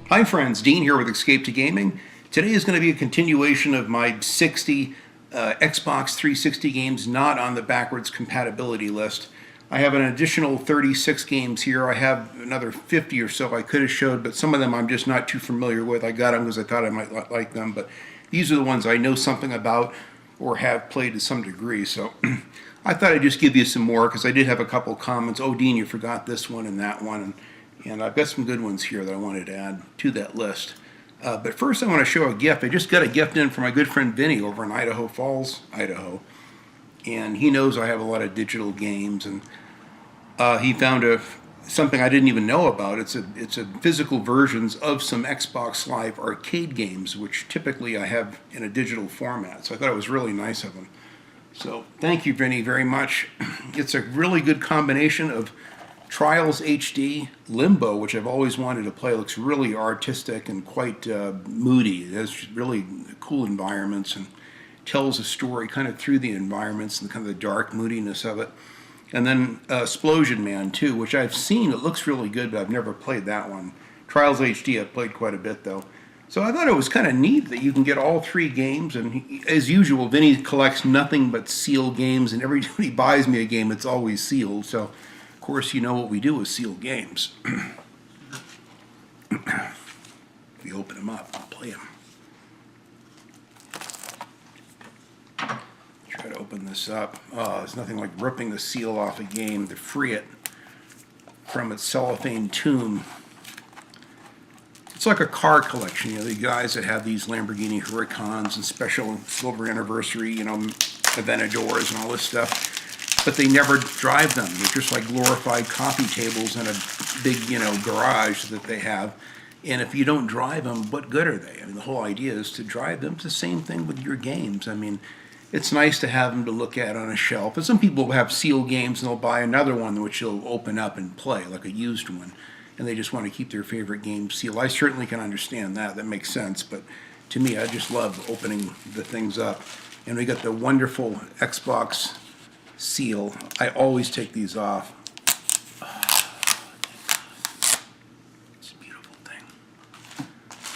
Hi friends, Dean here with Escape to Gaming. Today is going to be a continuation of my 60 Xbox 360 games not on the backwards compatibility list. I have an additional 36 games here. I have another 50 or so I could have showed, but some of them I'm just not too familiar with. I got them because I thought I might like them, but these are the ones I know something about or have played to some degree. So I thought I'd just give you some more because I did have a couple comments. Oh, Dean, you forgot this one and that one. And I've got some good ones here that I wanted to add to that list. But first I want to show a gift. I just got a gift in from my good friend Vinny over in Idaho Falls, Idaho. And he knows I have a lot of digital games. And he found something I didn't even know about. It's a physical versions of some Xbox Live arcade games, which typically I have in a digital format. So I thought it was really nice of him. So thank you, Vinny, very much. It's a really good combination of Trials HD, Limbo, which I've always wanted to play. It looks really artistic and quite moody. It has really cool environments and tells a story kind of through the environments and kind of the dark moodiness of it. And then Explosion Man 2, which I've seen. It looks really good, but I've never played that one. Trials HD I've played quite a bit, though. So I thought it was kind of neat that you can get all three games. And as usual, Vinny collects nothing but sealed games, and every time he buys me a game, it's always sealed. So of course, you know what we do with sealed games. We open them up and play them. Try to open this up. Oh, there's nothing like ripping the seal off a game to free it from its cellophane tomb. It's like a car collection. You know, the guys that have these Lamborghini Huracans and special silver anniversary, Aventadors and all this stuff. But they never drive them. They're just like glorified coffee tables in a big, garage that they have. And if you don't drive them, what good are they? I mean, the whole idea is to drive them. It's the same thing with your games. I mean, it's nice to have them to look at on a shelf. And some people have sealed games and they'll buy another one which they'll open up and play, like a used one. And they just want to keep their favorite game sealed. I certainly can understand that. That makes sense. But to me, I just love opening the things up. And we got the wonderful Xbox seal. I always take these off. It's a beautiful thing.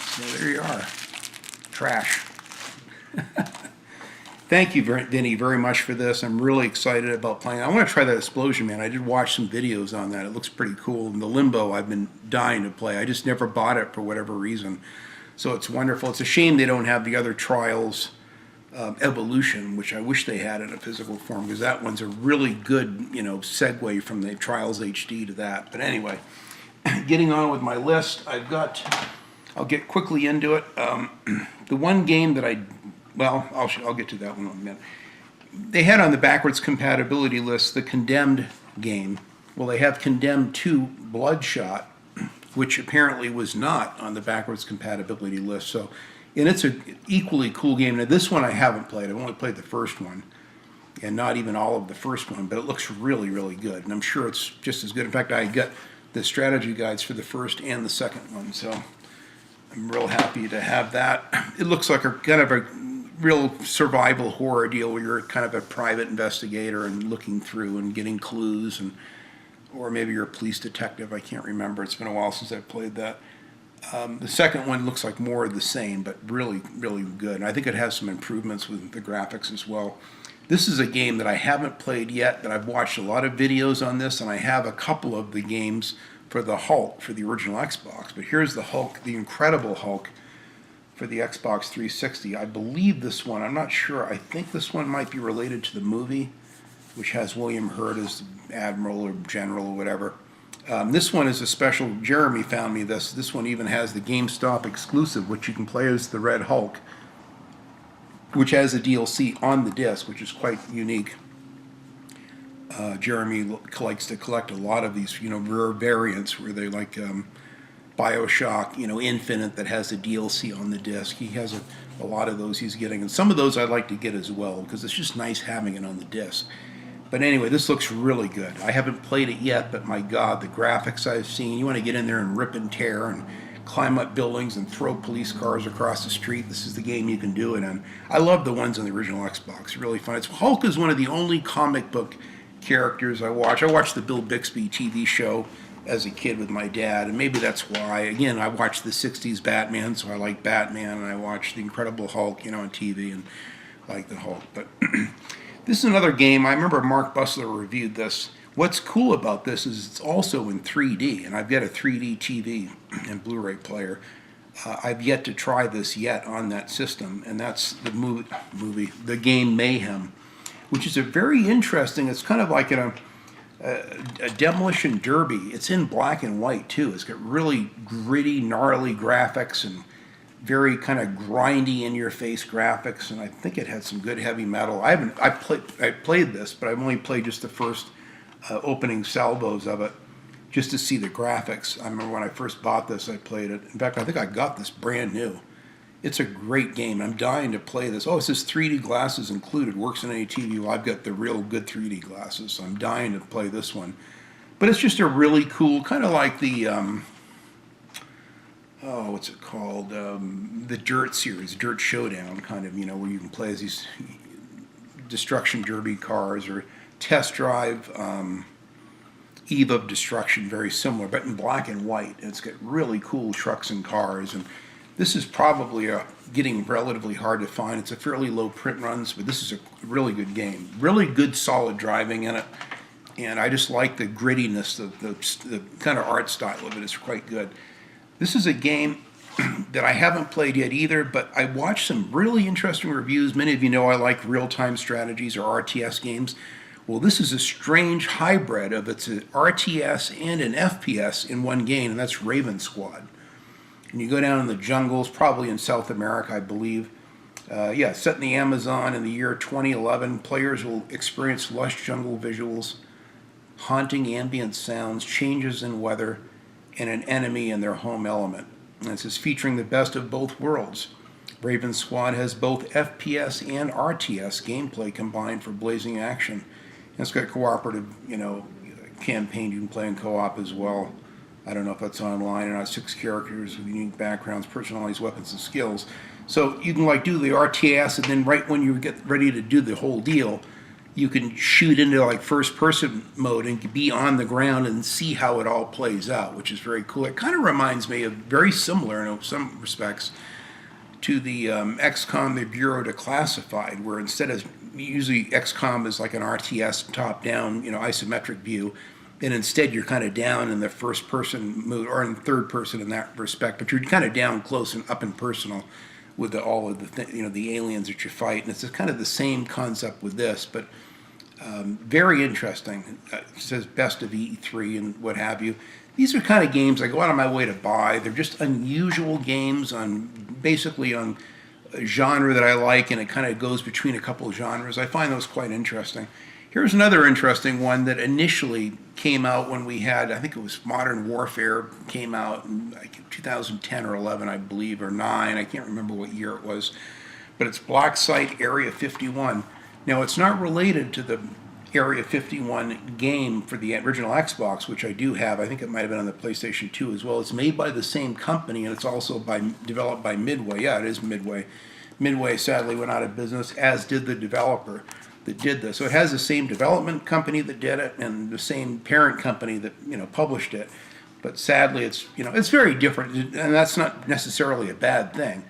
So there you are. Trash. Thank you, Vinny, very much for this. I'm really excited about playing. I want to try that Explosion Man. I did watch some videos on that. It looks pretty cool. And the Limbo, I've been dying to play. I just never bought it for whatever reason. So it's wonderful. It's a shame they don't have the other Trials Evolution, which I wish they had in a physical form, because that one's a really good, segue from the Trials HD to that. But anyway, getting on with my list, I'll get quickly into it. The one game that I'll get to that one in a minute. They had on the backwards compatibility list the Condemned game. Well, they have Condemned 2 Bloodshot, which apparently was not on the backwards compatibility list. So. And it's an equally cool game. Now, this one I haven't played. I've only played the first one, and not even all of the first one, but it looks really, really good. And I'm sure it's just as good. In fact, I got the strategy guides for the first and the second one, so I'm real happy to have that. It looks like a kind of a real survival horror deal where you're kind of a private investigator and looking through and getting clues, or maybe you're a police detective. I can't remember. It's been a while since I've played that. The second one looks like more of the same, but really, really good. And I think it has some improvements with the graphics as well. This is a game that I haven't played yet, but I've watched a lot of videos on this, and I have a couple of the games for the Hulk for the original Xbox. But here's the Hulk, the Incredible Hulk for the Xbox 360. I believe this one, I'm not sure, I think this one might be related to the movie, which has William Hurt as Admiral or General or whatever. This one is a special. Jeremy found me this. This one even has the GameStop exclusive, which you can play as the Red Hulk, which has a DLC on the disc, which is quite unique. Jeremy likes to collect a lot of these, rare variants where they like BioShock, Infinite, that has a DLC on the disc. He has a lot of those he's getting, and some of those I'd like to get as well because it's just nice having it on the disc. But anyway, this looks really good. I haven't played it yet, but my God, the graphics I've seen. You want to get in there and rip and tear and climb up buildings and throw police cars across the street. This is the game you can do it in. I love the ones on the original Xbox. Really fun. Hulk is one of the only comic book characters I watch. I watch the Bill Bixby TV show as a kid with my dad, and maybe that's why. Again, I watched the '60s Batman, so I like Batman, and I watched the Incredible Hulk, on TV, and I like the Hulk. But this is another game. I remember Mark Bussler reviewed this. What's cool about this is it's also in 3D, and I've got a 3D TV and Blu-ray player. I've yet to try this yet on that system, and that's the game Mayhem, which is a very interesting. It's kind of like a demolition derby. It's in black and white too. It's got really gritty, gnarly graphics and very kind of grindy, in-your-face graphics. And I think it had some good heavy metal. I played this, but I've only played just the first opening salvos of it, just to see the graphics. I remember when I first bought this, I played it. In fact, I think I got this brand new. It's a great game. I'm dying to play this. Oh, it says 3D glasses included. Works in any TV. Well, I've got the real good 3D glasses, so I'm dying to play this one. But it's just a really cool, kind of like the, what's it called? The Dirt series, Dirt Showdown, kind of, where you can play as these destruction derby cars, or Test Drive, Eve of Destruction, very similar, but in black and white. And it's got really cool trucks and cars, and this is probably getting relatively hard to find. It's a fairly low print runs, but this is a really good game. Really good, solid driving in it, and I just like the grittiness, the kind of art style of it. It's quite good. This is a game that I haven't played yet either, but I watched some really interesting reviews. Many of you know I like real-time strategies or RTS games. Well, this is a strange hybrid of it's an RTS and an FPS in one game, and that's Raven Squad. And you go down in the jungles, probably in South America, I believe. Set in the Amazon in the year 2011. Players will experience lush jungle visuals, haunting ambient sounds, changes in weather, and an enemy in their home element. And this is featuring the best of both worlds. Raven Squad has both FPS and RTS gameplay combined for blazing action. And it's got cooperative, campaign you can play in co-op as well. I don't know if that's online or not. 6 characters with unique backgrounds, personalized weapons, and skills. So you can do the RTS, and then right when you get ready to do the whole deal, you can shoot into first-person mode and be on the ground and see how it all plays out, which is very cool. It kind of reminds me of, very similar in some respects, to the XCOM, the Bureau Declassified, where instead of, usually XCOM is like an RTS top-down, isometric view, and instead you're kind of down in the first-person mode, or in third person in that respect, but you're kind of down close and up and personal with all of the aliens that you fight, and it's kind of the same concept with this, but very interesting. It says best of E3 and what have you. These are kind of games I go out of my way to buy. They're just unusual games basically on a genre that I like, and it kind of goes between a couple of genres. I find those quite interesting. Here's another interesting one that initially came out when we had, I think it was Modern Warfare came out in 2010 or 11, I believe, or 9. I can't remember what year it was. But it's Black Site Area 51. Now, it's not related to the Area 51 game for the original Xbox, which I do have. I think it might have been on the PlayStation 2 as well. It's made by the same company, and it's also developed by Midway. Yeah, it is Midway. Midway sadly went out of business, as did the developer that did this. So it has the same development company that did it and the same parent company that published it. But sadly, it's very different, and that's not necessarily a bad thing.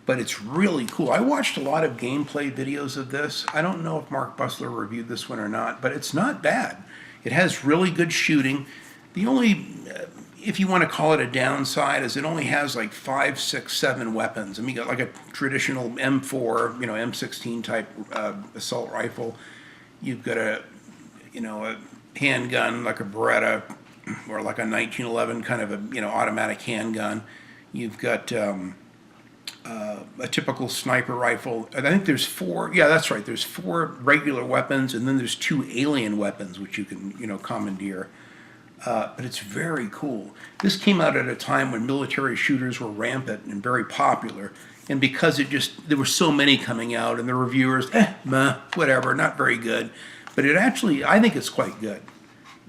But it's really cool. I watched a lot of gameplay videos of this. I don't know if Mark Bussler reviewed this one or not, but it's not bad. It has really good shooting. The only, if you want to call it a downside, is it only has 5, 6, 7 weapons. I mean, you got a traditional M4, M16 type assault rifle. You've got a handgun like a Beretta or like a 1911 kind of a automatic handgun. You've got a typical sniper rifle. I think there's 4. Yeah, that's right. There's 4 regular weapons, and then there's 2 alien weapons which you can commandeer. But it's very cool. This came out at a time when military shooters were rampant and very popular, and because there were so many coming out, and the reviewers, whatever, not very good. But it actually, I think it's quite good.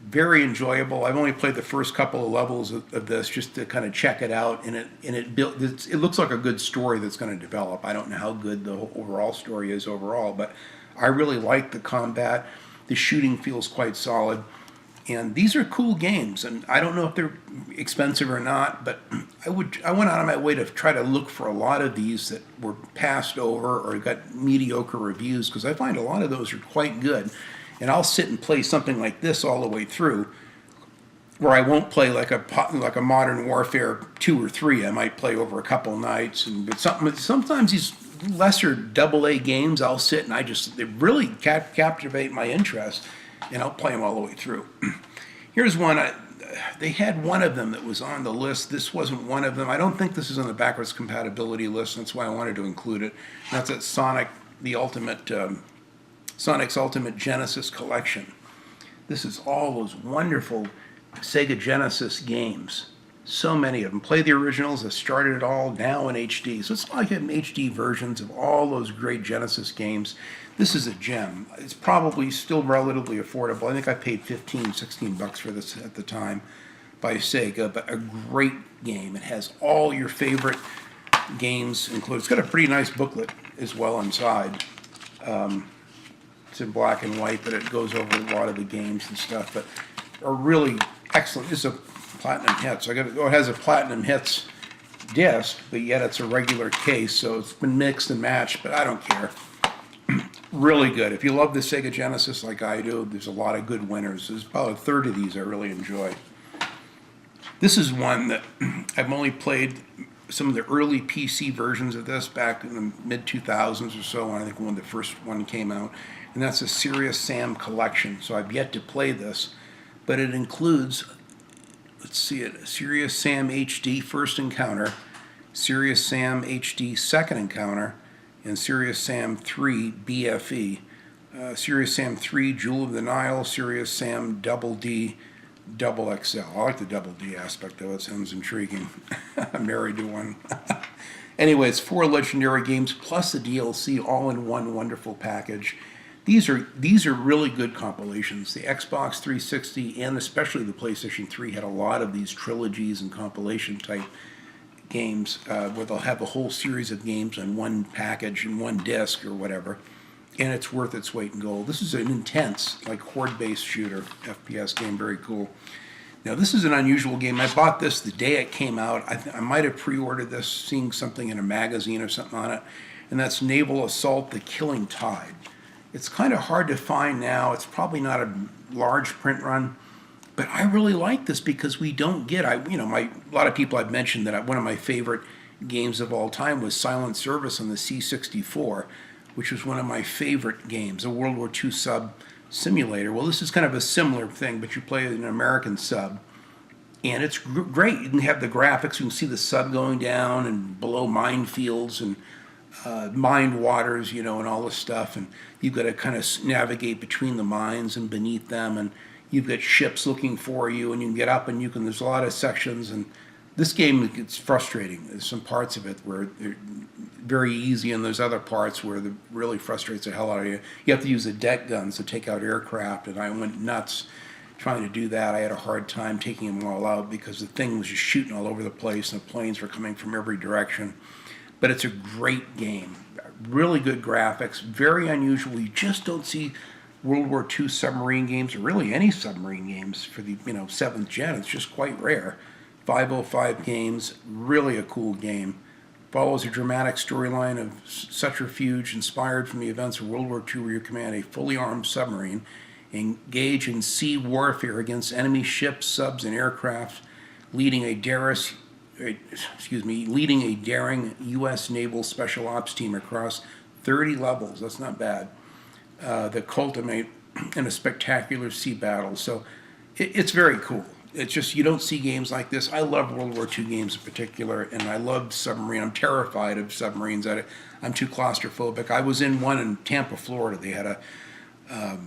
Very enjoyable. I've only played the first couple of levels of this just to kind of check it out, and it looks like a good story that's going to develop. I don't know how good the overall story is overall, but I really like the combat. The shooting feels quite solid. And these are cool games, and I don't know if they're expensive or not, but I went out of my way to try to look for a lot of these that were passed over or got mediocre reviews, because I find a lot of those are quite good. And I'll sit and play something like this all the way through, where I won't play like a Modern Warfare 2 or 3. I might play over a couple nights, but sometimes these lesser AA games, I'll sit and they really captivate my interest, and I'll play them all the way through. Here's one. They had one of them that was on the list. This wasn't one of them. I don't think this is on the backwards compatibility list. That's why I wanted to include it. That's at Sonic's Ultimate Genesis Collection. This is all those wonderful Sega Genesis games. So many of them. Play the originals. I started it all now in HD. So it's like having HD versions of all those great Genesis games. This is a gem. It's probably still relatively affordable. I think I paid $15-16 for this at the time by Sega, but a great game. It has all your favorite games included. It's got a pretty nice booklet as well inside. It's in black and white, but it goes over a lot of the games and stuff. But are really excellent. This is a Platinum Hits. It has a Platinum Hits disc, but yet it's a regular case, so it's been mixed and matched, but I don't care. Really good. If you love the Sega Genesis like I do, there's a lot of good winners. There's about a third of these I really enjoy. This is one that I've only played some of the early PC versions of this back in the mid-2000s or so, I think when the first one came out, and that's a Serious Sam collection, so I've yet to play this, but it includes, let's see it, Serious Sam HD First Encounter, Serious Sam HD Second Encounter, and Serious Sam 3 BFE. Serious Sam 3 Jewel of the Nile, Serious Sam Double D Double XL. I like the Double D aspect though, it sounds intriguing. I'm married to one. Anyway, it's 4 legendary games plus the DLC all in one wonderful package. These are really good compilations. The Xbox 360 and especially the PlayStation 3 had a lot of these trilogies and compilation type games where they'll have a whole series of games on one package and one disc or whatever, and it's worth its weight in gold. This is an intense, like horde-based shooter FPS game, very cool. Now this is an unusual game. I bought this the day it came out. I might have pre-ordered this, seeing something in a magazine or something on it, and that's Naval Assault: The Killing Tide. It's kind of hard to find now. It's probably not a large print run, but I really like this because we don't get. A lot of people I've mentioned that one of my favorite games of all time was Silent Service on the C64, which was one of my favorite games, a World War II sub simulator. Well, this is kind of a similar thing, but you play an American sub, and it's great. You can have the graphics. You can see the sub going down and below minefields and mined waters, and all this stuff, and you've got to kind of navigate between the mines and beneath them, and you've got ships looking for you, and you can get up, and there's a lot of sections, and this game gets frustrating. There's some parts of it where they're very easy, and there's other parts where it really frustrates the hell out of you. You have to use the deck guns to take out aircraft, and I went nuts trying to do that. I had a hard time taking them all out because the thing was just shooting all over the place, and the planes were coming from every direction. But it's a great game. Really good graphics, very unusual. You just don't see World War II submarine games, or really any submarine games for the 7th gen. It's just quite rare. 505 games, really a cool game. Follows a dramatic storyline of subterfuge inspired from the events of World War II, where you command a fully armed submarine, engage in sea warfare against enemy ships, subs, and aircraft, leading a daring U.S. Naval Special Ops team across 30 levels. That's not bad. That culminate in a spectacular sea battle. So it's very cool. It's just, you don't see games like this. I love World War II games in particular, and I love submarine. I'm terrified of submarines. I'm too claustrophobic. I was in one in Tampa, Florida. They had I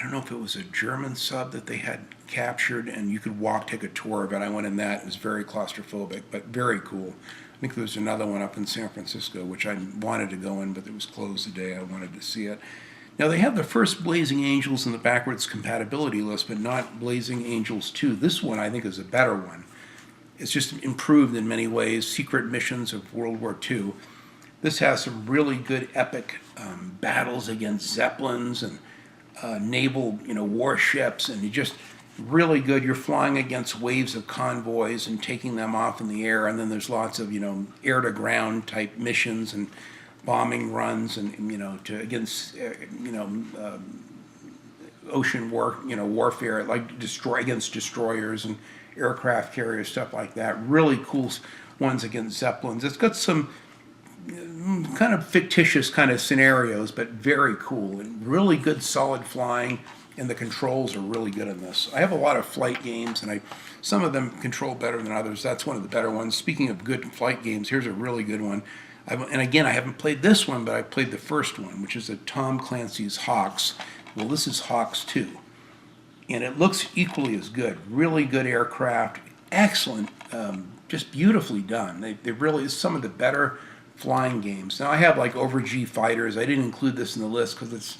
don't know if it was a German sub that they had captured, and you could take a tour of it. I went in that. It was very claustrophobic, but very cool. I think there was another one up in San Francisco, which I wanted to go in, but it was closed the day I wanted to see it. Now, they have the first Blazing Angels in the backwards compatibility list, but not Blazing Angels 2. This one, I think, is a better one. It's just improved in many ways. Secret missions of World War II. This has some really good epic battles against Zeppelins and naval, warships, and Really good. You're flying against waves of convoys and taking them off in the air, and then there's lots of air to ground type missions and bombing runs, and to against ocean warfare, like against destroyers and aircraft carriers, stuff like that. Really cool ones against zeppelins. It's got some kind of fictitious kind of scenarios, but very cool and really good solid flying, and the controls are really good in this. I have a lot of flight games, and some of them control better than others. That's one of the better ones. Speaking of good flight games, here's a really good one. And again, I haven't played this one, but I played the first one, which is a Tom Clancy's Hawks. Well, this is Hawks 2, and it looks equally as good. Really good aircraft, excellent, just beautifully done. They really is some of the better flying games. Now, I have like Over G Fighters. I didn't include this in the list because it's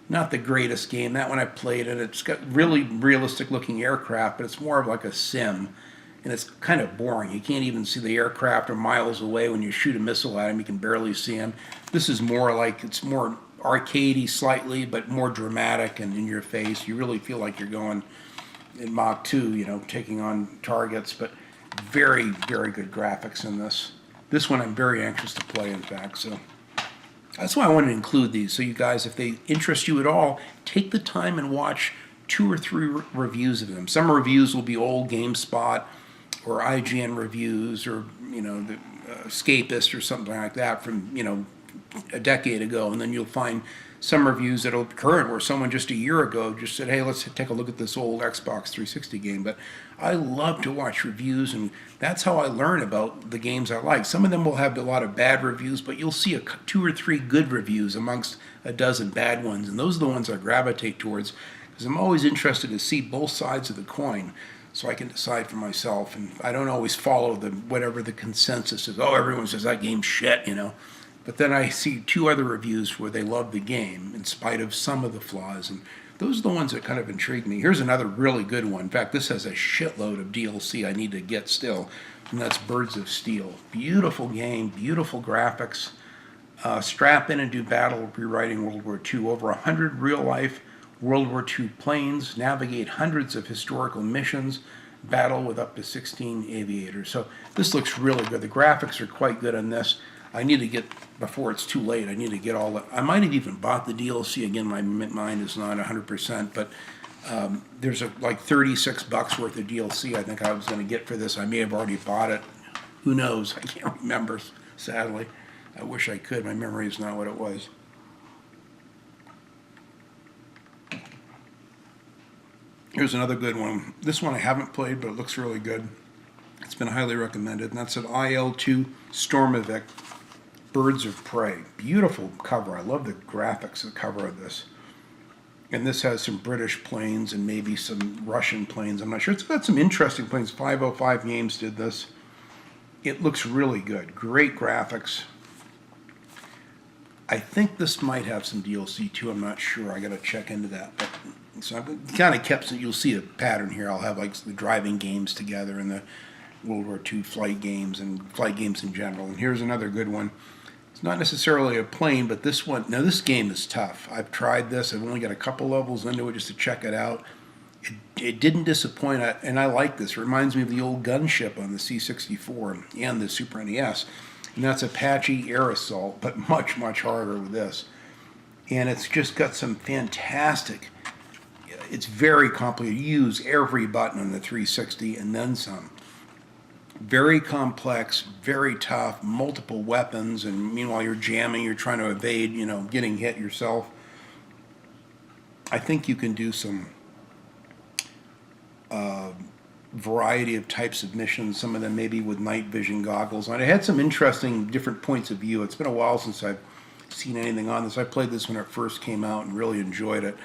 not the greatest game. That one I played, and it's got really realistic looking aircraft, but it's more of like a sim, and it's kind of boring. You can't even see the aircraft are miles away. When you shoot a missile at them, you can barely see them. This is more like, it's more arcadey slightly, but more dramatic and in your face. You really feel like you're going in Mach 2, taking on targets, but very, very good graphics in this. This one I'm very anxious to play, in fact, so that's why I wanted to include these. So you guys, if they interest you at all, take the time and watch 2 or 3 reviews of them. Some reviews will be old GameSpot or IGN reviews, or the Escapist or something like that from a decade ago, and then you'll find some reviews that'll be current, where someone just a year ago just said, hey, let's take a look at this old Xbox 360 game. But I love to watch reviews, and that's how I learn about the games I like. Some of them will have a lot of bad reviews, but you'll see 2 or 3 good reviews amongst a dozen bad ones, and those are the ones I gravitate towards, because I'm always interested to see both sides of the coin, so I can decide for myself. And I don't always follow whatever the consensus is. Oh, everyone says that game's shit, But then I see 2 other reviews where they love the game in spite of some of the flaws, and those are the ones that kind of intrigue me. Here's another really good one. In fact, this has a shitload of DLC I need to get still, and that's Birds of Steel. Beautiful game, beautiful graphics. Strap in and do battle rewriting World War II. Over 100 real-life World War II planes, navigate hundreds of historical missions, battle with up to 16 aviators. So this looks really good. The graphics are quite good on this. I need to get, before it's too late, I need to get all the, I might have even bought the DLC. Again, my mind is not 100%, but there's like $36 worth of DLC I think I was going to get for this. I may have already bought it. Who knows? I can't remember, sadly. I wish I could. My memory is not what it was. Here's another good one. This one I haven't played, but it looks really good. It's been highly recommended, and that's an IL-2 Stormovik Birds of Prey. Beautiful cover. I love the graphics, the cover of this. And this has some British planes and maybe some Russian planes. I'm not sure. It's got some interesting planes. 505 Games did this. It looks really good. Great graphics. I think this might have some DLC too. I'm not sure. I got to check into that. But, so I've kind of kept, you'll see a pattern here. I'll have like the driving games together and the World War II flight games and flight games in general. And here's another good one. It's not necessarily a plane, but this one, now this game is tough. I've tried this. I've only got a couple levels into it just to check it out. It didn't disappoint, and I like this. It reminds me of the old gunship on the C64 and the Super NES. And that's Apache Air Assault, but much, much harder with this. And it's just got some fantastic, it's very complicated. You use every button on the 360 and then some. Very complex, very tough, multiple weapons, and meanwhile you're jamming, you're trying to evade, getting hit yourself. I think you can do some variety of types of missions, some of them maybe with night vision goggles on. It had some interesting different points of view. It's been a while since I've seen anything on this. I played this when it first came out and really enjoyed it.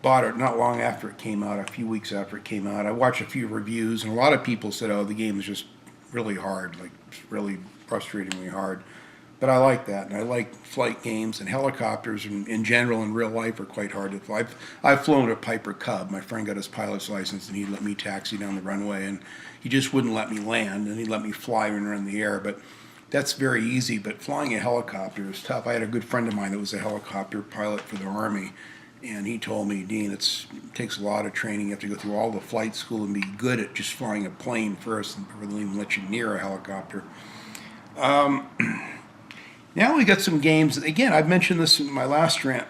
Bought it not long after it came out, a few weeks after it came out. I watched a few reviews, and a lot of people said, oh, the game is just really hard, like really frustratingly hard. But I like that, and I like flight games, and helicopters in general in real life are quite hard to fly. I've flown a Piper Cub. My friend got his pilot's license, and he let me taxi down the runway, and he just wouldn't let me land, and he'd let me fly when we're in the air. But that's very easy, but flying a helicopter is tough. I had a good friend of mine that was a helicopter pilot for the Army, And he told me, Dean, it takes a lot of training. You have to go through all the flight school and be good at just flying a plane first, and they'll even let you near a helicopter. Now we got some games. Again, I've mentioned this in my last rant.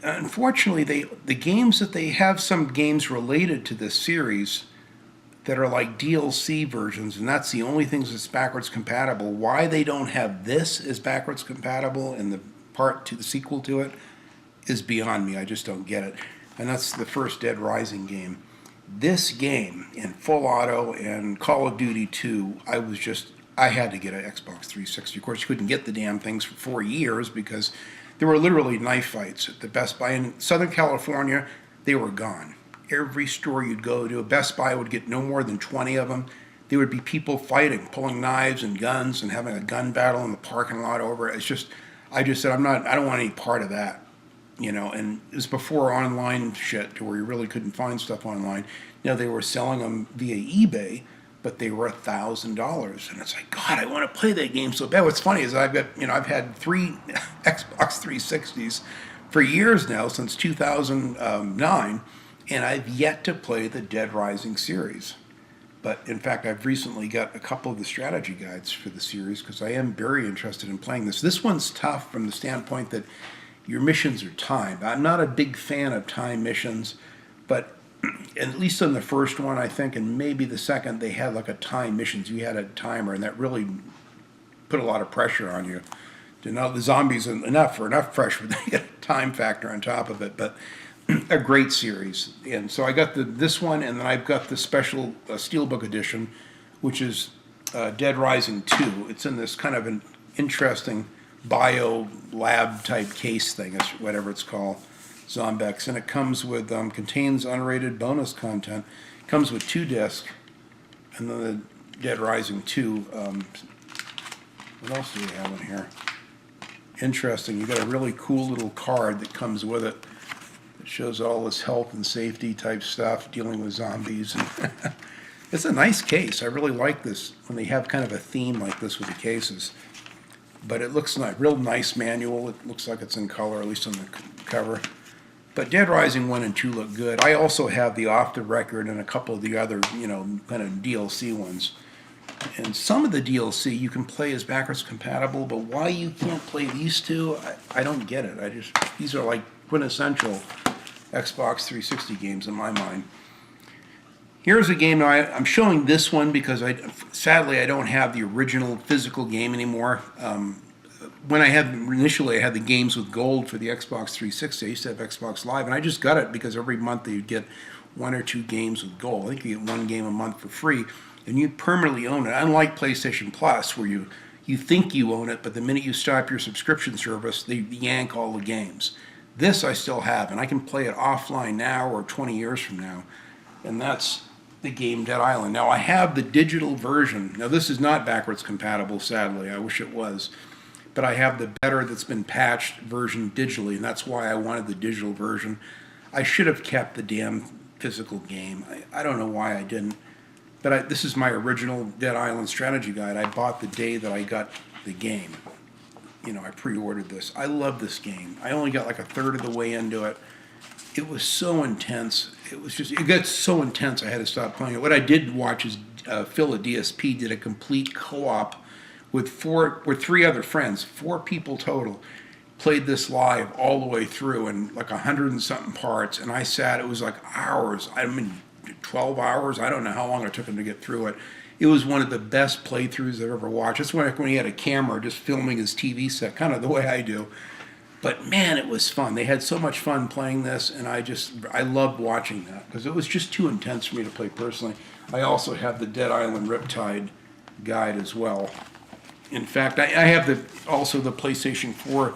Unfortunately, the games that they have, some games related to this series that are like DLC versions, and that's the only things that's backwards compatible. Why they don't have this as backwards compatible in the part to the sequel to it is beyond me. I just don't get it. And that's the first Dead Rising game. This game in full auto and Call of Duty 2, I had to get an Xbox 360. Of course, you couldn't get the damn things for 4 years because there were literally knife fights at the Best Buy. In Southern California, they were gone. Every store you'd go to, a Best Buy would get no more than 20 of them. There would be people fighting, pulling knives and guns and having a gun battle in the parking lot over it. I just said, I don't want any part of that. And it was before online shit to where you really couldn't find stuff online. They were selling them via eBay, but they were $1,000. And it's like, God, I want to play that game so bad. What's funny is I've had 3 Xbox 360s for years now, since 2009, and I've yet to play the Dead Rising series. But in fact, I've recently got a couple of the strategy guides for the series because I am very interested in playing this. This one's tough from the standpoint that your missions are timed. I'm not a big fan of time missions, but at least on the first one, I think, and maybe the second, they had like a time missions. You had a timer, and that really put a lot of pressure on you. The zombies enough pressure, they get a time factor on top of it. But a great series. And so I got this one, and then I've got the special Steelbook edition, which is Dead Rising 2. It's in this kind of an interesting bio lab type case thing, whatever it's called, Zombex, and it comes with contains unrated bonus content. Comes with 2 discs, and then the Dead Rising 2. What else do we have in here? Interesting. You got a really cool little card that comes with it. It shows all this health and safety type stuff, dealing with zombies. It's a nice case. I really like this when they have kind of a theme like this with the cases. But it looks like real nice manual. It looks like it's in color, at least on the cover. But Dead Rising 1 and 2 look good. I also have the Off the Record and a couple of the other, kind of DLC ones. And some of the DLC you can play as backwards compatible, but why you can't play these two, I don't get it. These are like quintessential Xbox 360 games in my mind. Here's a game. Now I'm showing this one because sadly I don't have the original physical game anymore. When initially I had the games with gold for the Xbox 360. I used to have Xbox Live, and I just got it because every month you'd get 1 or 2 games with gold. I think you get 1 game a month for free, and you permanently own it. Unlike PlayStation Plus, where you think you own it, but the minute you stop your subscription service, they yank all the games. This I still have, and I can play it offline now or 20 years from now, and that's the game Dead Island. Now I have the digital version. Now this is not backwards compatible, sadly. I wish it was. But I have the better that's been patched version digitally, and that's why I wanted the digital version. I should have kept the damn physical game. I don't know why I didn't. But this is my original Dead Island strategy guide. I bought the day that I got the game. I pre-ordered this. I love this game. I only got like a third of the way into it. It was so intense. It got so intense I had to stop playing it. What I did watch is Phil at DSP did a complete co-op with 3 other friends, 4 people total, played this live all the way through in like 100 and something parts, and I sat, it was like hours, 12 hours, I don't know how long it took him to get through it. It was one of the best playthroughs I've ever watched. It's when he had a camera just filming his TV set, kind of the way I do. But man, it was fun. They had so much fun playing this, and I loved watching that because it was just too intense for me to play personally. I also have the Dead Island Riptide guide as well. In fact, I have also the PlayStation 4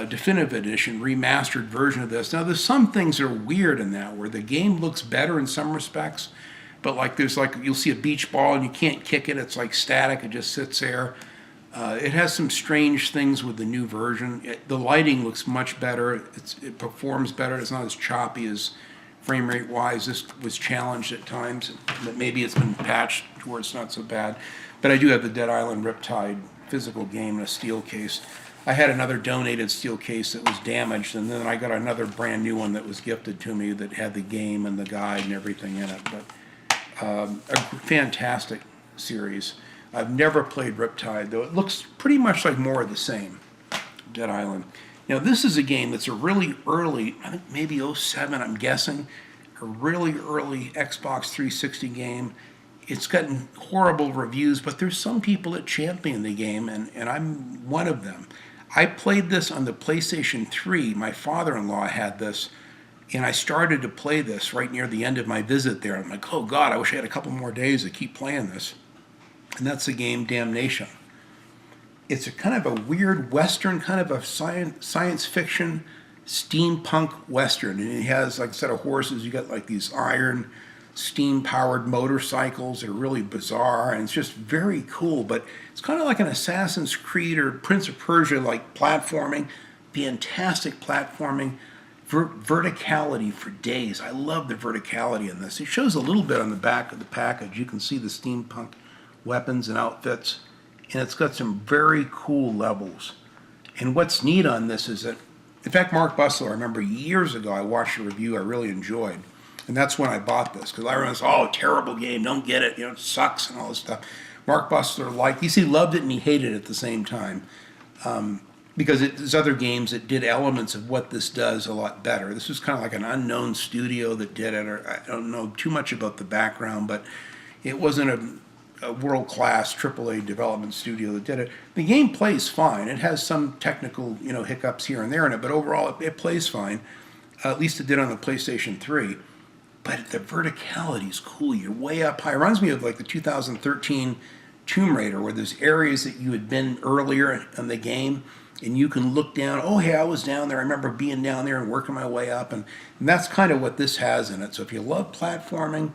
Definitive Edition remastered version of this. Now, there's some things that are weird in that, where the game looks better in some respects, but you'll see a beach ball and you can't kick it. It's like static. It just sits there. It has some strange things with the new version. The lighting looks much better. It performs better. It's not as choppy as frame rate wise. This was challenged at times, but maybe it's been patched to where it's not so bad. But I do have the Dead Island Riptide physical game in a steel case. I had another donated steel case that was damaged, and then I got another brand new one that was gifted to me that had the game and the guide and everything in it. But a fantastic series. I've never played Riptide, though it looks pretty much like more of the same. Dead Island. Now this is a game that's a really early, I think maybe '07, I'm guessing, a really early Xbox 360 game. It's gotten horrible reviews, but there's some people that champion the game, and I'm one of them. I played this on the PlayStation 3. My father-in-law had this, and I started to play this right near the end of my visit there. I'm like, oh God, I wish I had a couple more days to keep playing this. And that's the game Damnation. It's a kind of a weird Western, kind of a science fiction, steampunk Western. And it has, like a set of horses. You got like these iron, steam-powered motorcycles that are really bizarre. And it's just very cool. But it's kind of like an Assassin's Creed or Prince of Persia like platforming. Fantastic platforming. Verticality for days. I love the verticality in this. It shows a little bit on the back of the package. You can see the steampunk weapons and outfits. And it's got some very cool levels. And what's neat on this is that, in fact, Mark Bussler, I remember years ago, I watched a review I really enjoyed. And that's when I bought this, because I remember, oh, terrible game, don't get it, it sucks and all this stuff. Mark Bussler he loved it and he hated it at the same time. Because there's other games that did elements of what this does a lot better. This was kind of like an unknown studio that did it, or I don't know too much about the background, but it wasn't a world-class AAA development studio that did it. The game plays fine. It has some technical, hiccups here and there in it, but overall it plays fine. At least it did on the PlayStation 3. But the verticality is cool. You're way up high. It reminds me of like the 2013 Tomb Raider, where there's areas that you had been earlier in the game, and you can look down. Oh, hey, I was down there. I remember being down there and working my way up, and that's kind of what this has in it. So if you love platforming,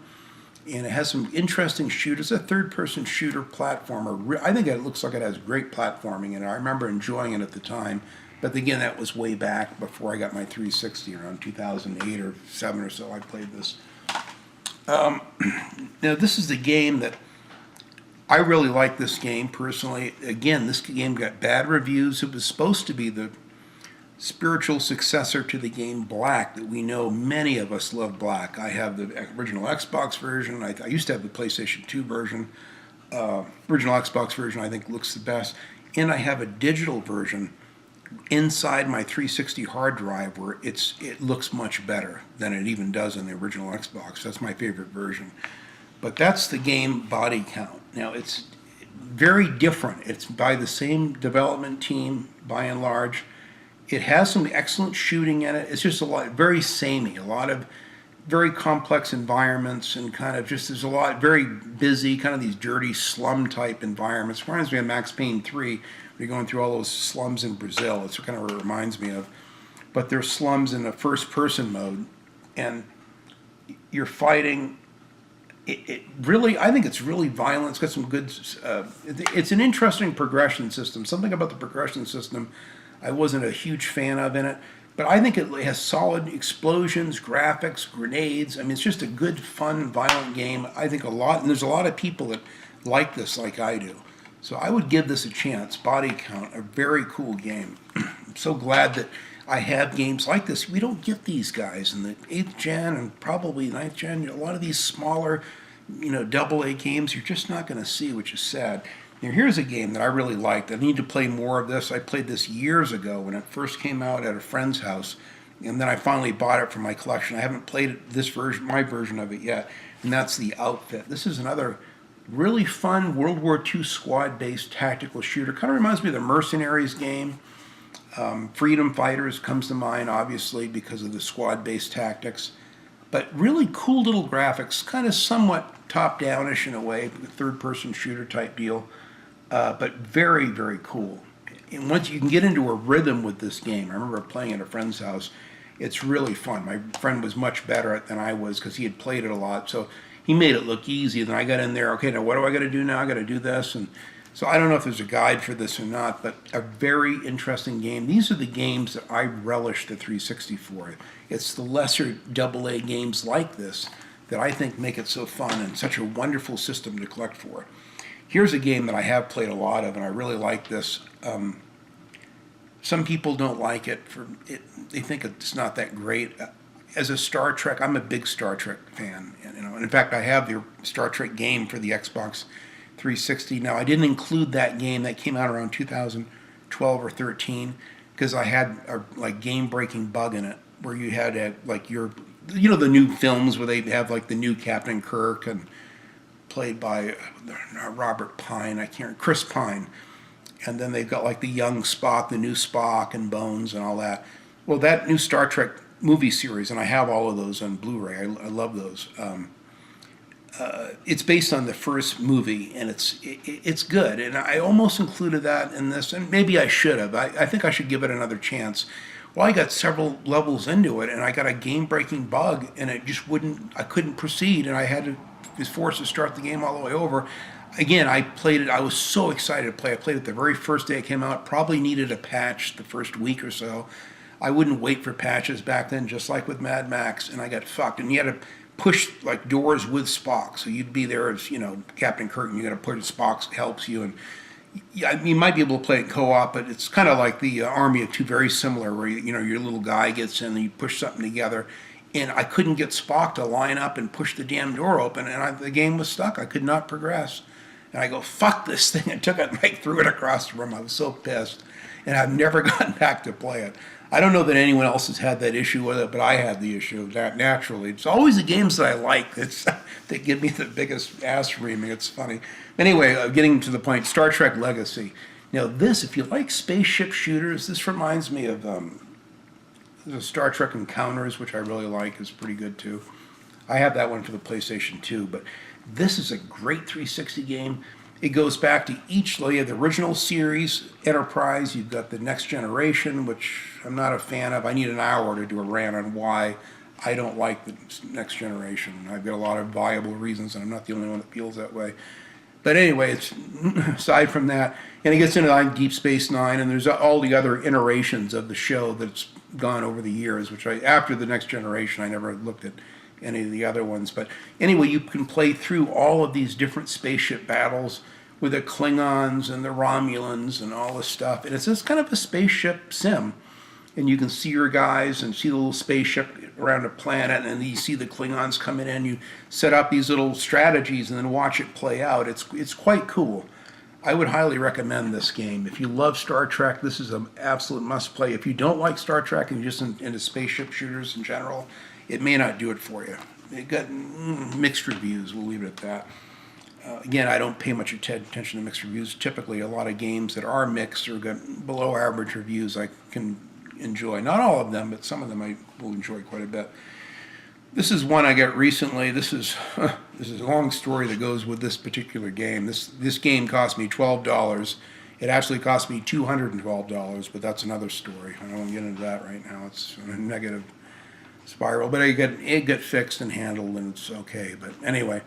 and it has some interesting shooters. It's a third-person shooter platformer. I think it looks like it has great platforming in it. I remember enjoying it at the time. But again, that was way back before I got my 360, around 2008 or 7 or so I played this. Now, this is the game that I really like this game, personally. Again, this game got bad reviews. It was supposed to be the spiritual successor to the game Black, that we know many of us love Black. I have the original Xbox version. I used to have the PlayStation 2 version. Original Xbox version I think looks the best. And I have a digital version inside my 360 hard drive where it looks much better than it even does in the original Xbox. That's my favorite version. But that's the game Body Count. Now, it's very different. It's by the same development team, by and large. It has some excellent shooting in it. It's just very samey, a lot of very complex environments, and kind of just, there's a lot, very busy, kind of these dirty slum type environments. It reminds me of Max Payne 3, where you're going through all those slums in Brazil. It's kind of what it reminds me of. But there's slums in a first person mode, and you're fighting. It really, I think it's really violent. It's got some good, it's an interesting progression system. Something about the progression system I wasn't a huge fan of in it, but I think it has solid explosions, graphics, grenades. I mean, it's just a good, fun, violent game. I think and there's a lot of people that like this like I do. So I would give this a chance. Body Count, a very cool game. I'm so glad that I have games like this. We don't get these guys in the 8th gen and probably 9th gen. A lot of these smaller, AA games you're just not going to see, which is sad. Now, here's a game that I really liked. I need to play more of this. I played this years ago when it first came out at a friend's house, and then I finally bought it for my collection. I haven't played my version of it yet, and that's The Outfit. This is another really fun World War II squad-based tactical shooter. Kind of reminds me of the Mercenaries game. Freedom Fighters comes to mind, obviously, because of the squad-based tactics. But really cool little graphics, kind of somewhat top-downish in a way, third-person shooter type deal. But very, very cool. And once you can get into a rhythm with this game, I remember playing at a friend's house. It's really fun. My friend was much better at it than I was because he had played it a lot. So he made it look easy. Then I got in there, okay, now what do I got to do now? I got to do this. And so I don't know if there's a guide for this or not, but a very interesting game. These are the games that I relish the 360 for. It's the lesser AA games like this that I think make it so fun and such a wonderful system to collect for. Here's a game that I have played a lot of, and I really like this. Some people don't like it for it. They think it's not that great. As a Star Trek, I'm a big Star Trek fan. And in fact, I have the Star Trek game for the Xbox 360. Now, I didn't include that game that came out around 2012 or 13 because I had a like game-breaking bug in it where you had the new films where they have like the new Captain Kirk and played by Robert Pine, Chris Pine. And then they've got like the young Spock, the new Spock and Bones and all that. Well, that new Star Trek movie series, and I have all of those on Blu-ray. I love those. It's based on the first movie, and it's good. And I almost included that in this, and maybe I should have. I think I should give it another chance. Well, I got several levels into it, and I got a game-breaking bug, and it just wouldn't. I couldn't proceed, and I was forced to start the game all the way over. Again, I played it. I was so excited to play. I played it the very first day it came out. Probably needed a patch the first week or so. I wouldn't wait for patches back then, just like with Mad Max, and I got fucked. And you had to push like doors with Spock, so you'd be there as Captain Kirk, and you got to push. Spock helps you, and you might be able to play it co-op, but it's kind of like the Army of Two, very similar, where your little guy gets in and you push something together. And I couldn't get Spock to line up and push the damn door open, and the game was stuck. I could not progress. And I go, fuck this thing, and took it and threw it across the room. I was so pissed. And I've never gotten back to play it. I don't know that anyone else has had that issue with it, but I had the issue of that naturally. It's always the games that I like that give me the biggest ass reaming. It's funny. Anyway, getting to the point, Star Trek Legacy. Now this, if you like spaceship shooters, this reminds me of the Star Trek Encounters, which I really like, is pretty good too. I have that one for the PlayStation 2, but this is a great 360 game. It goes back to each layer, the original series, Enterprise. You've got the Next Generation, which I'm not a fan of. I need an hour to do a rant on why I don't like the Next Generation. I've got a lot of viable reasons, and I'm not the only one that feels that way. But anyway, it's aside from that, and it gets into like Deep Space Nine, and there's all the other iterations of the show that's gone over the years, which after the Next Generation, I never looked at any of the other ones. But anyway, you can play through all of these different spaceship battles with the Klingons and the Romulans and all this stuff. And it's just kind of a spaceship sim. And you can see your guys and see the little spaceship around a planet, and then you see the Klingons coming in. You set up these little strategies and then watch it play out. It's quite cool. I would highly recommend this game. If you love Star Trek, this is an absolute must-play. If you don't like Star Trek and you're just into spaceship shooters in general, it may not do it for you. It got mixed reviews. We'll leave it at that. Again, I don't pay much attention to mixed reviews. Typically, a lot of games that are mixed or got below average reviews I can enjoy. Not all of them, but some of them I will enjoy quite a bit. This is one I got recently. This is a long story that goes with this particular game. This game cost me $12. It actually cost me $212, but that's another story. I don't want to get into that right now. It's a negative spiral, but it got fixed and handled, and it's okay. But anyway,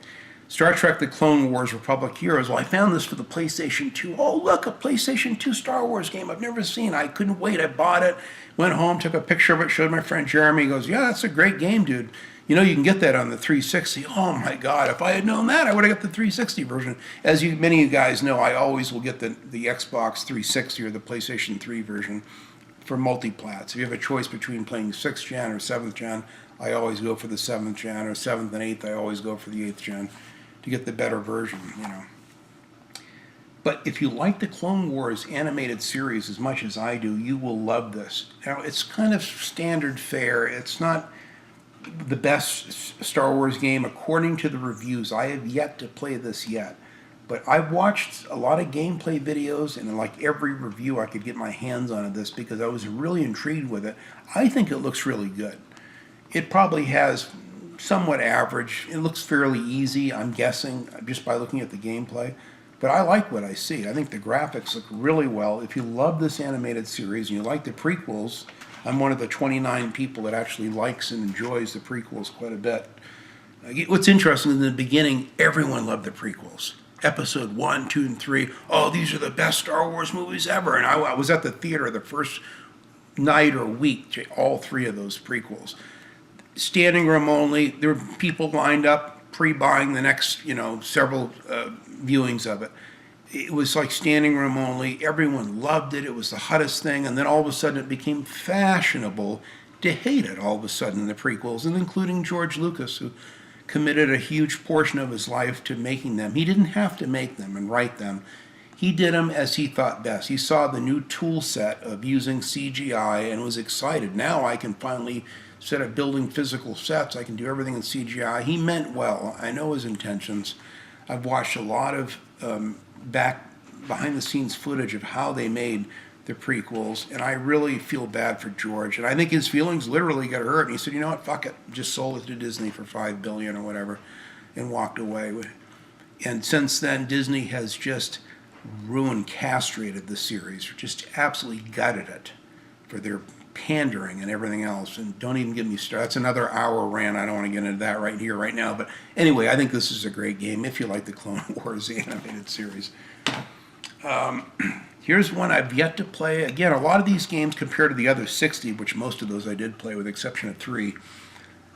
Star Trek The Clone Wars Republic Heroes. Well, I found this for the PlayStation 2. Oh, look, a PlayStation 2 Star Wars game I've never seen. I couldn't wait. I bought it, went home, took a picture of it, showed my friend Jeremy. He goes, yeah, that's a great game, dude. You can get that on the 360. Oh, my God. If I had known that, I would have got the 360 version. As many of you guys know, I always will get the Xbox 360 or the PlayStation 3 version for multiplats. If you have a choice between playing 6th gen or 7th gen, I always go for the 7th gen, or 7th and 8th, I always go for the 8th gen to get the better version, But if you like the Clone Wars animated series as much as I do, you will love this. Now, it's kind of standard fare. It's not the best Star Wars game according to the reviews. I have yet to play this yet. But I've watched a lot of gameplay videos, and like every review I could get my hands on this because I was really intrigued with it. I think it looks really good. It probably has somewhat average. It looks fairly easy, I'm guessing, just by looking at the gameplay. But I like what I see. I think the graphics look really well. If you love this animated series and you like the prequels, I'm one of the 29 people that actually likes and enjoys the prequels quite a bit. What's interesting, in the beginning, everyone loved the prequels. Episode 1, 2, and 3. Oh, these are the best Star Wars movies ever. And I was at the theater the first night or week to all three of those prequels. Standing room only. There were people lined up pre-buying the next, several viewings of it. it was like standing room only. Everyone loved it. It was the hottest thing. And then all of a sudden it became fashionable to hate it all of a sudden, the prequels, and including George Lucas, who committed a huge portion of his life to making them. He didn't have to make them and write them. He did them as he thought best. He saw the new tool set of using CGI and was excited. Now I can finally, instead of building physical sets, I can do everything in CGI. He meant well. I know his intentions. I've watched a lot of behind the scenes footage of how they made the prequels, and I really feel bad for George. And I think his feelings literally got hurt. And he said, you know what, fuck it. Just sold it to Disney for $5 billion or whatever and walked away. And since then, Disney has just ruined, castrated the series, just absolutely gutted it for their pandering and everything else. And don't even get me started. That's another hour rant. I don't want to get into that right here, right now. But anyway, I think this is a great game if you like the Clone Wars, the animated series. Here's one I've yet to play. Again, a lot of these games compared to the other 60, which most of those I did play with the exception of 3,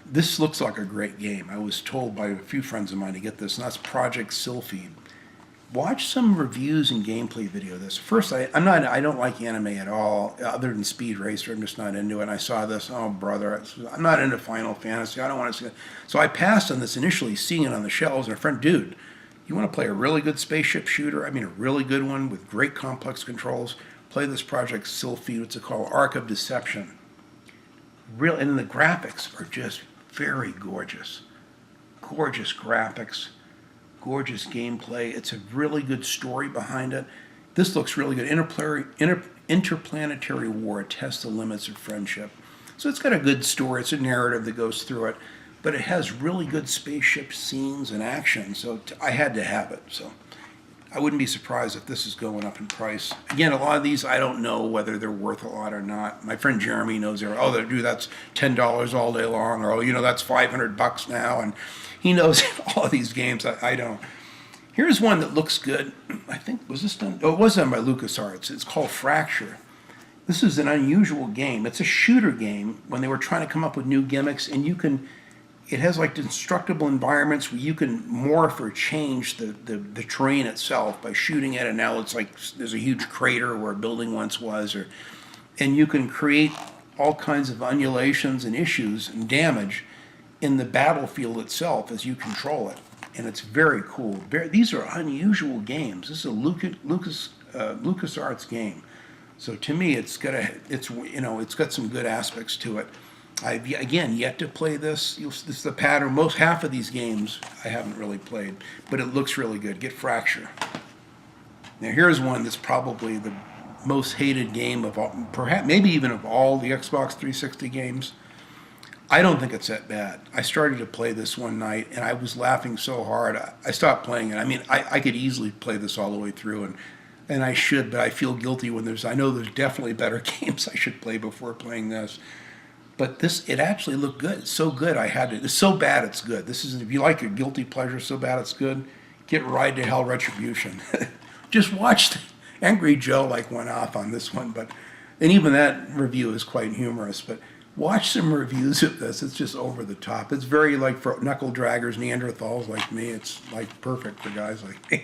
this looks like a great game. I was told by a few friends of mine to get this, and that's Project Sylphy. Watch some reviews and gameplay video of this. First, I don't like anime at all, other than Speed Racer. I'm just not into it. And I saw this, oh brother, I'm not into Final Fantasy. I don't want to see it. So I passed on this initially, seeing it on the shelves, and a friend, dude, you want to play a really good spaceship shooter? I mean, a really good one with great complex controls. Play this Project Sylphy. What's it called? Arc of Deception. Real, and the graphics are just very gorgeous. Gorgeous graphics, gorgeous gameplay. It's a really good story behind it. This looks really good. Interplanetary war, tests the limits of friendship. So it's got a good story. It's a narrative that goes through it. But it has really good spaceship scenes and action, so I had to have it. So I wouldn't be surprised if this is going up in price. Again, a lot of these, I don't know whether they're worth a lot or not. My friend Jeremy knows they're, oh, dude, that's $10 all day long, or, oh, you know, that's $500 now, and he knows all of these games. I don't. Here's one that looks good. I think, was this done? Oh, it was done by LucasArts. It's called Fracture. This is an unusual game. It's a shooter game when they were trying to come up with new gimmicks, and you can... It has like destructible environments where you can morph or change the terrain itself by shooting at it. Now it's like there's a huge crater where a building once was, and you can create all kinds of undulations and issues and damage in the battlefield itself as you control it. And it's very cool. These are unusual games. This is a LucasArts game. So to me, it's got some good aspects to it. I've, again, yet to play this. This is the pattern. Half of these games I haven't really played, but it looks really good. Get Fracture. Now here's one that's probably the most hated game of all, perhaps maybe even of all the Xbox 360 games. I don't think it's that bad. I started to play this one night, and I was laughing so hard, I stopped playing it. I mean, I could easily play this all the way through, and I should, but I feel guilty when I know there's definitely better games I should play before playing this. But it actually looked good. It's so good, I had to. It's so bad, it's good. This is, if you like your guilty pleasure so bad it's good, get Ride to Hell Retribution. Just watch Angry Joe went off on this one, and even that review is quite humorous. But watch some reviews of this. It's just over the top. It's very for knuckle draggers, Neanderthals like me. It's perfect for guys like me.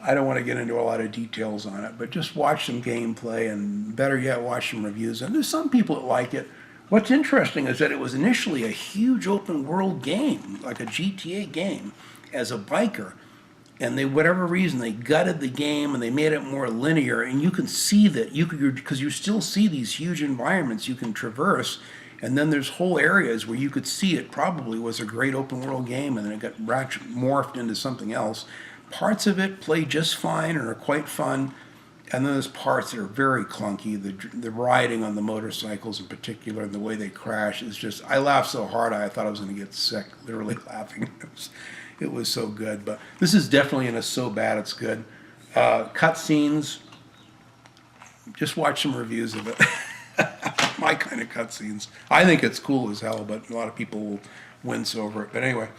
I don't want to get into a lot of details on it, but just watch some gameplay, and better yet, watch some reviews. And there's some people that like it. What's interesting is that it was initially a huge open world game, like a GTA game, as a biker. And whatever reason, they gutted the game and they made it more linear. And you can see that, because you still see these huge environments you can traverse. And then there's whole areas where you could see it probably was a great open world game, and then it got morphed into something else. Parts of it play just fine and are quite fun, and then there's parts that are very clunky. The riding on the motorcycles in particular, and the way they crash is just, I laughed so hard I thought I was going to get sick, literally laughing. It was so good. But this is definitely in a so bad it's good. Cutscenes, just watch some reviews of it. My kind of cutscenes. I think it's cool as hell, but a lot of people will wince over it. But anyway,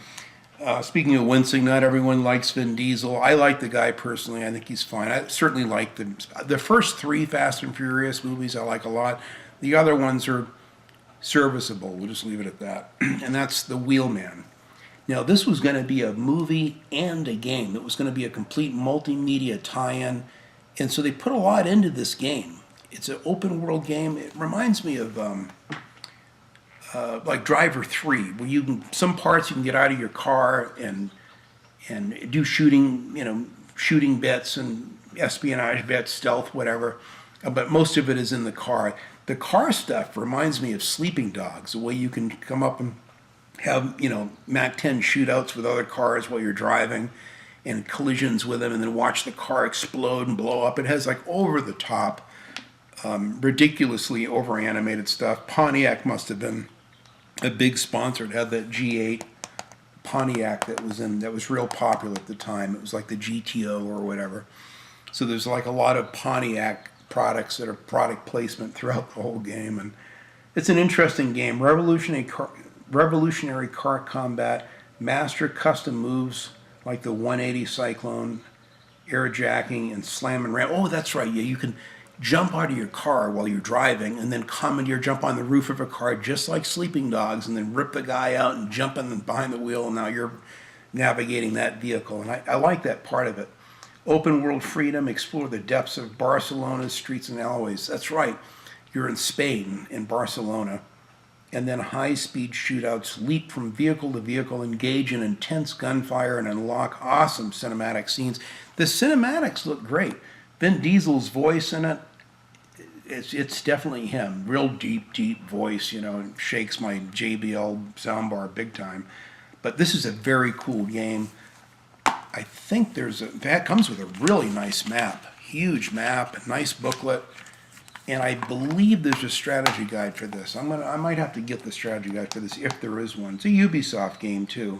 speaking of wincing, not everyone likes Vin Diesel. I like the guy personally. I think he's fine. I certainly like the first 3 Fast and Furious movies I like a lot. The other ones are serviceable. We'll just leave it at that. And that's the Wheelman. Now, this was going to be a movie and a game. It was going to be a complete multimedia tie-in. And so they put a lot into this game. It's an open world game. It reminds me of like Driver 3, where you can, some parts you can get out of your car and do shooting, shooting bits and espionage bits, stealth, whatever. But most of it is in the car. The car stuff reminds me of Sleeping Dogs, the way you can come up and have, Mac 10 shootouts with other cars while you're driving and collisions with them, and then watch the car explode and blow up. It has like over the top, ridiculously over animated stuff. Pontiac must have been a big sponsor. It had that G8 Pontiac that was real popular at the time. It was like the GTO or whatever. So there's like a lot of Pontiac products that are product placement throughout the whole game, and it's an interesting game. Revolutionary car combat, master custom moves like the 180 Cyclone, air jacking, and slam and ram. Oh, that's right. Yeah, you can jump out of your car while you're driving and then commandeer, jump on the roof of a car just like Sleeping Dogs, and then rip the guy out and jump in behind the wheel, and now you're navigating that vehicle. And I like that part of it. Open world freedom, explore the depths of Barcelona's streets and alleyways. That's right. You're in Spain, in Barcelona. And then high-speed shootouts, leap from vehicle to vehicle, engage in intense gunfire, and unlock awesome cinematic scenes. The cinematics look great. Vin Diesel's voice in it, it's definitely him. Real deep voice, shakes my JBL soundbar big time. But this is a very cool game. I think that comes with a really nice map. Huge map, a nice booklet. And I believe there's a strategy guide for this. I might have to get the strategy guide for this if there is one. It's a Ubisoft game too.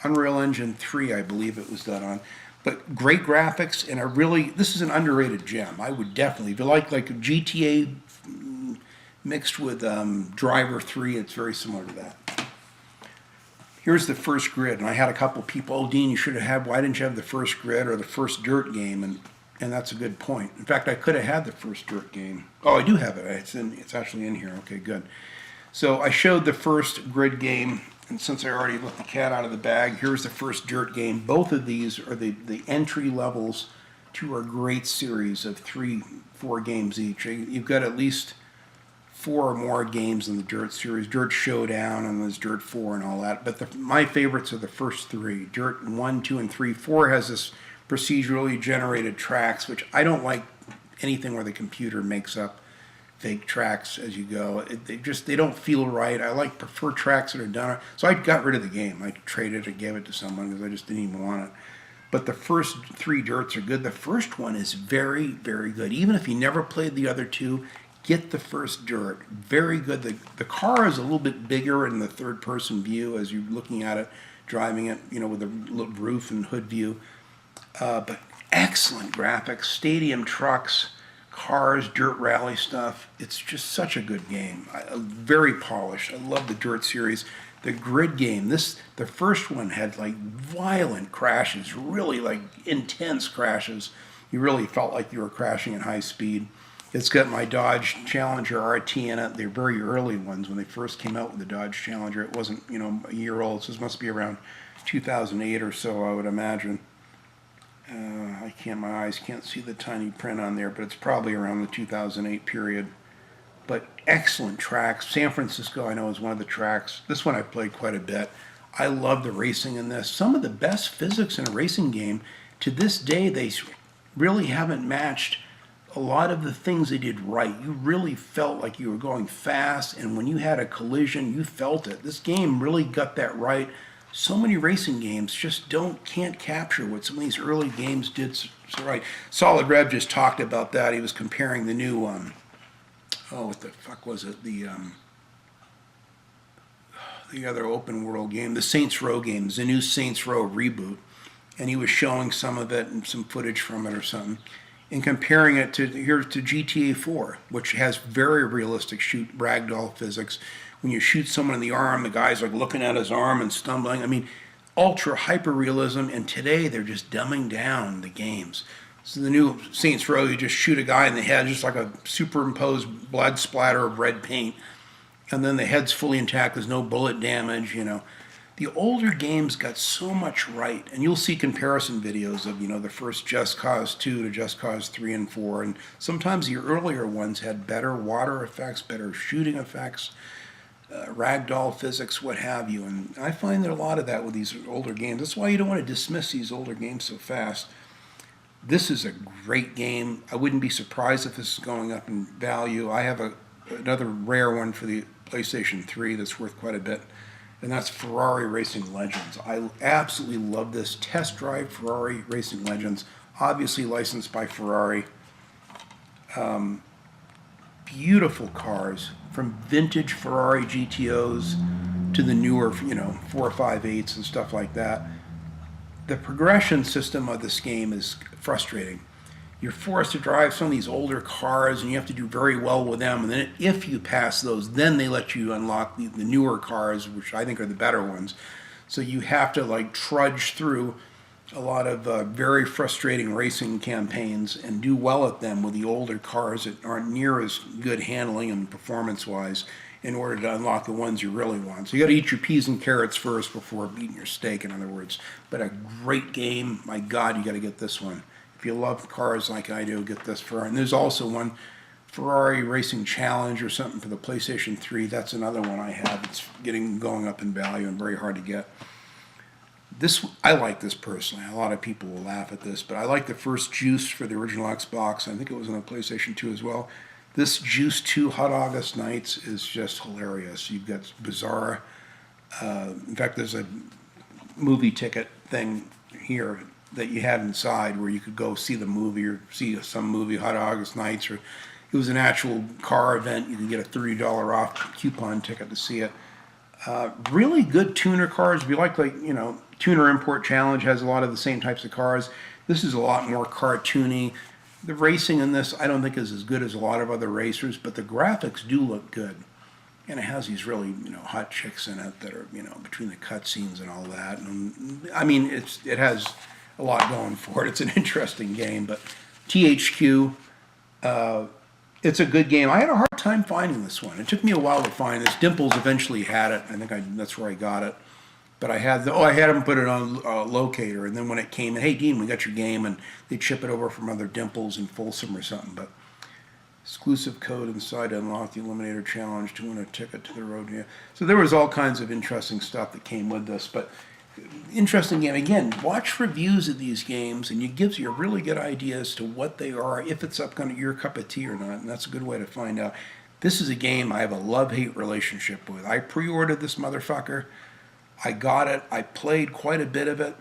Unreal Engine 3, I believe it was done on. But great graphics, and this is an underrated gem. I would definitely, if you like GTA mixed with Driver 3, it's very similar to that. Here's the first grid, and I had a couple people, oh, Dean, why didn't you have the first grid or the first dirt game? And that's a good point. In fact, I could have had the first dirt game. Oh, I do have it. It's actually in here. Okay, good. So I showed the first grid game, and since I already let the cat out of the bag, here's the first dirt game. Both of these are the entry levels to our great series of 3-4 games each. You've got at least 4 or more games in the Dirt series. Dirt Showdown, and there's Dirt 4 and all that. But my favorites are the first 3. Dirt 1, 2, and 3. 4 has this procedurally generated tracks, which I don't like anything where the computer makes up fake tracks as you go. They don't feel right. I prefer tracks that are done. So I got rid of the game. I traded it, gave it to someone because I just didn't even want it. But the first 3 Dirts are good. The first one is very, very good. Even if you never played the other 2, get the first Dirt. Very good. The car is a little bit bigger in the third-person view as you're looking at it, driving it, with a roof and hood view. But excellent graphics, stadium trucks, cars, dirt rally stuff. It's just such a good game. Very polished. I love the Dirt series. The grid game, the first one had like violent crashes, really like intense crashes. You really felt like you were crashing at high speed. It's got my Dodge Challenger RT in it. They're very early ones when they first came out with the Dodge Challenger. It wasn't, a year old, so this must be around 2008 or so, I would imagine. My eyes can't see the tiny print on there, but it's probably around the 2008 period. But excellent tracks. San Francisco, I know, is one of the tracks. This one I've played quite a bit. I love the racing in this. Some of the best physics in a racing game. To this day, they really haven't matched a lot of the things they did right. You really felt like you were going fast, and when you had a collision, you felt it. This game really got that right. So many racing games just can't capture what some of these early games did so right. Solid Rev just talked about that. He was comparing the new, what the fuck was it? The other open world game, the Saints Row games, the new Saints Row reboot. And he was showing some of it and some footage from it or something, and comparing it to GTA 4, which has very realistic ragdoll physics. When you shoot someone in the arm, the guy's like looking at his arm and stumbling. I mean, ultra hyper realism. And today they're just dumbing down the games. So the new Saints Row, you just shoot a guy in the head, just like a superimposed blood splatter of red paint, and then the head's fully intact. There's no bullet damage. the older games got so much right, and you'll see comparison videos of, the first Just Cause 2 to Just Cause 3 and 4, and sometimes the earlier ones had better water effects, better shooting effects, ragdoll physics, what have you, and I find that a lot of that with these older games. That's why you don't want to dismiss these older games so fast. This is a great game. I wouldn't be surprised if this is going up in value. I have another rare one for the PlayStation 3 that's worth quite a bit, and that's Ferrari Racing Legends. I absolutely love this. Test Drive Ferrari Racing Legends, obviously licensed by Ferrari. Beautiful cars, from vintage Ferrari GTOs to the newer, 458s and stuff like that. The progression system of this game is frustrating. You're forced to drive some of these older cars, and you have to do very well with them. And then if you pass those, then they let you unlock the newer cars, which I think are the better ones. So you have to trudge through a lot of very frustrating racing campaigns and do well at them with the older cars that aren't near as good handling and performance-wise in order to unlock the ones you really want. So you got to eat your peas and carrots first before eating your steak, in other words. But a great game. My God, you got to get this one. If you love cars like I do, get this Ferrari. And there's also one, Ferrari Racing Challenge or something for the PlayStation 3. That's another one I have. It's going up in value and very hard to get. I like this personally. A lot of people will laugh at this, but I like the first Juice for the original Xbox. I think it was on the PlayStation 2 as well. This Juice 2 Hot August Nights is just hilarious. You've got bizarre, in fact, there's a movie ticket thing here that you had inside where you could go see the movie or see some movie, Hot August Nights, or it was an actual car event. You could get a $30 off coupon ticket to see it. Really good tuner cars. If you like, Tuner Import Challenge has a lot of the same types of cars. This is a lot more cartoony. The racing in this I don't think is as good as a lot of other racers, but the graphics do look good. And it has these really, hot chicks in it that are, between the cutscenes and all that. And I mean, it has a lot going for it. It's an interesting game, but THQ, it's a good game. I had a hard time finding this one. It took me a while to find this. Dimples eventually had it. I think that's where I got it. But I had them put it on Locator, and then when it came in, hey Dean, we got your game, and they'd ship it over from other Dimples in Folsom or something. But exclusive code inside to unlock the Eliminator Challenge to win a ticket to the road. Yeah. So there was all kinds of interesting stuff that came with this. But interesting game. Again, watch reviews of these games, and it gives you a really good idea as to what they are, if it's up kind of your cup of tea or not, and that's a good way to find out. This is a game I have a love-hate relationship with. I pre-ordered this motherfucker. I got it. I played quite a bit of it,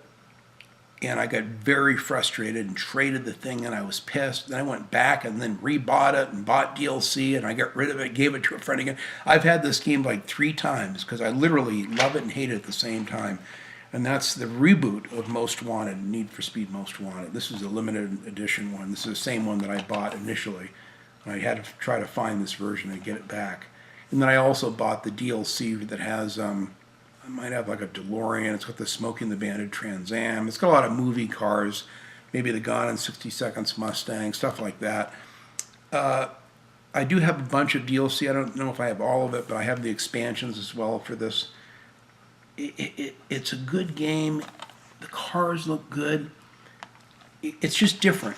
and I got very frustrated and traded the thing, and I was pissed. Then I went back and then rebought it and bought DLC, and I got rid of it, gave it to a friend again. I've had this game 3 times because I literally love it and hate it at the same time. And that's the reboot of Most Wanted, Need for Speed Most Wanted. This is a limited edition one. This is the same one that I bought initially. And I had to try to find this version and get it back. And then I also bought the DLC that has... I might have a DeLorean. It's got the Smoking the Bandit Trans Am. It's got a lot of movie cars, maybe the Gone in 60 Seconds Mustang, stuff like that. I do have a bunch of DLC. I don't know if I have all of it, but I have the expansions as well for this. It's a good game. The cars look good. It's just different,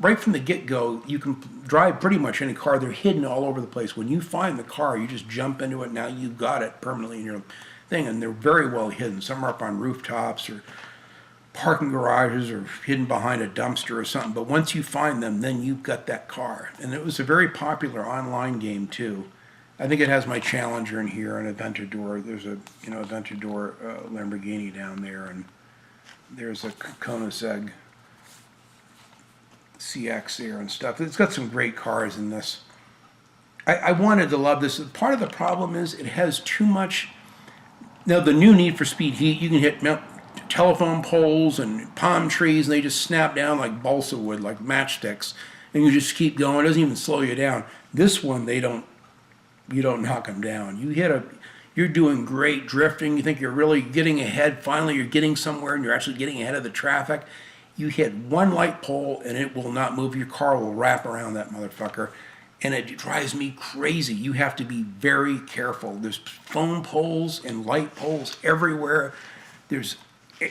right from the get-go, you can drive pretty much any car. They're hidden all over the place. When you find the car, you just jump into it. Now you've got it permanently in your thing, and they're very well hidden. Some are up on rooftops or parking garages or hidden behind a dumpster or something. But once you find them, then you've got that car. And it was a very popular online game, too. I think it has my Challenger in here and a Aventador. There's a Aventador Lamborghini down there, and there's a Koenigsegg CX there and stuff. It's got some great cars in this. I wanted to love this. Part of the problem is it has too much. Now the new Need for Speed Heat, you can hit telephone poles and palm trees, and they just snap down like balsa wood, like matchsticks, and you just keep going. It doesn't even slow you down. This one, you don't knock them down. You're doing great drifting. You think you're really getting ahead. Finally, you're getting somewhere, and you're actually getting ahead of the traffic. You hit one light pole and it will not move. Your car will wrap around that motherfucker. and it drives me crazy. You have to be very careful. There's phone poles and light poles everywhere. There's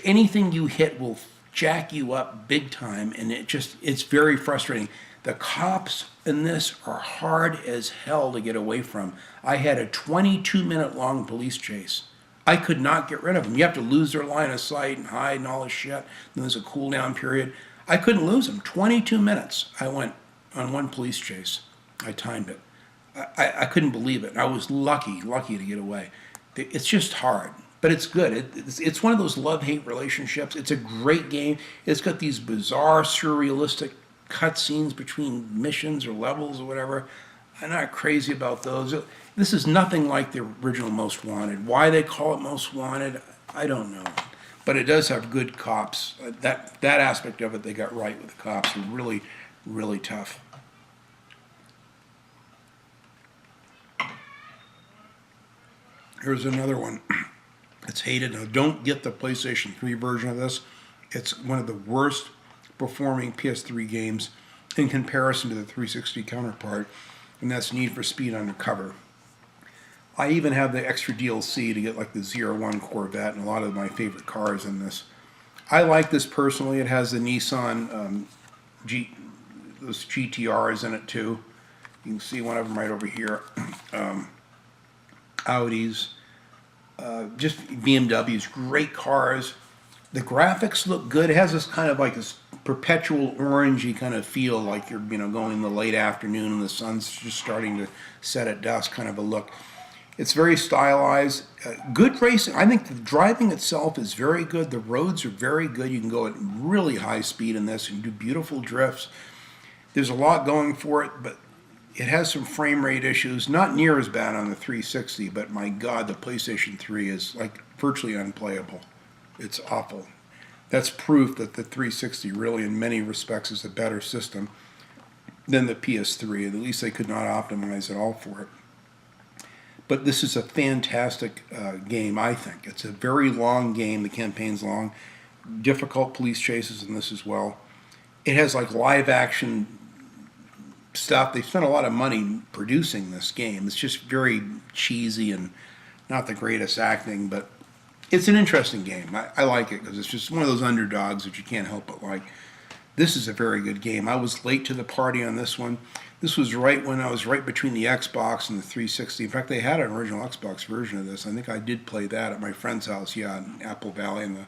anything you hit will jack you up big time, and it's very frustrating. The cops in this are hard as hell to get away from. I had a 22-minute long police chase. I could not get rid of them. You have to lose their line of sight and hide and all this shit. Then there's a cool down period. I couldn't lose them. 22 minutes I went on one police chase. I timed it. I couldn't believe it. I was lucky to get away. It's just hard, but it's good. It's one of those love-hate relationships. It's a great game. It's got these bizarre, surrealistic cutscenes between missions or levels or whatever. I'm not crazy about those. This is nothing like the original Most Wanted. Why they call it Most Wanted, I don't know. But it does have good cops. That aspect of it they got right with the cops. They're really, really tough. Here's another one. It's hated. Now, don't get the PlayStation 3 version of this. It's one of the worst performing PS3 games in comparison to the 360 counterpart, and that's Need for Speed Undercover. I even have the extra DLC to get like the 01 Corvette and a lot of my favorite cars in this. I like this personally. It has the Nissan those GTRs in it too. You can see one of them right over here. Audis, just BMWs, great cars. The graphics look good. It has this kind of like this perpetual orangey kind of feel, like you're going in the late afternoon and the sun's just starting to set at dusk kind of a look. It's very stylized. Good racing. I think the driving itself is very good. The roads are very good. You can go at really high speed in this and do beautiful drifts. There's a lot going for it, but it has some frame rate issues. Not near as bad on the 360, but my God, the PlayStation 3 is like virtually unplayable. It's awful. That's proof that the 360 really, in many respects, is a better system than the PS3. At least they could not optimize at all for it. But this is a fantastic game, I think. It's a very long game. The campaign's long. Difficult police chases in this as well. It has like live action stuff. They spent a lot of money producing this game. It's just very cheesy and not the greatest acting, but it's an interesting game. I like it because it's just one of those underdogs that you can't help but like. This is a very good game. I was late to the party on this one. This was right when I was right between the Xbox and the 360. In fact, they had an original Xbox version of this. I think I did play that at my friend's house, in Apple Valley in the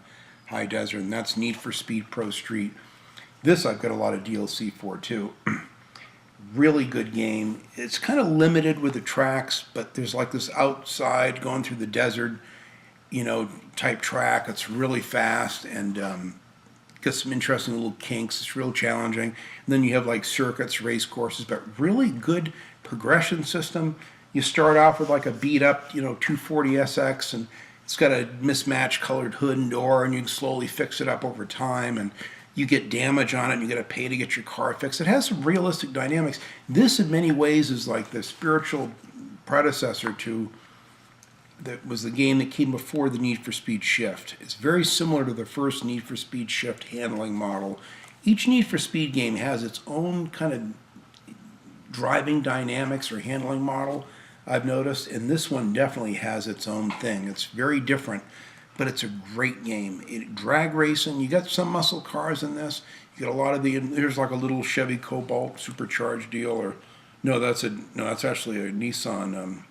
high desert, and that's Need for Speed Pro Street. This I've got a lot of DLC for, too. Really good game. It's kind of limited with the tracks, but there's like this outside going through the desert, type track. It's really fast and got some interesting little kinks. It's real challenging. And then you have like circuits, race courses, but really good progression system. You start off with like a beat up, 240SX, and it's got a mismatched colored hood and door, and you can slowly fix it up over time, and you get damage on it, and you got to pay to get your car fixed. It has some realistic dynamics. This, in many ways, is like the spiritual predecessor to that was the game that came before the Need for Speed Shift. It's very similar to the first Need for Speed Shift handling model. Each Need for Speed game has its own kind of driving dynamics or handling model, I've noticed, and this one definitely has its own thing. It's very different, but it's a great game. Drag racing, you got some muscle cars in this. You got a lot of there's like a little Chevy Cobalt supercharged deal, or no, that's actually a Nissan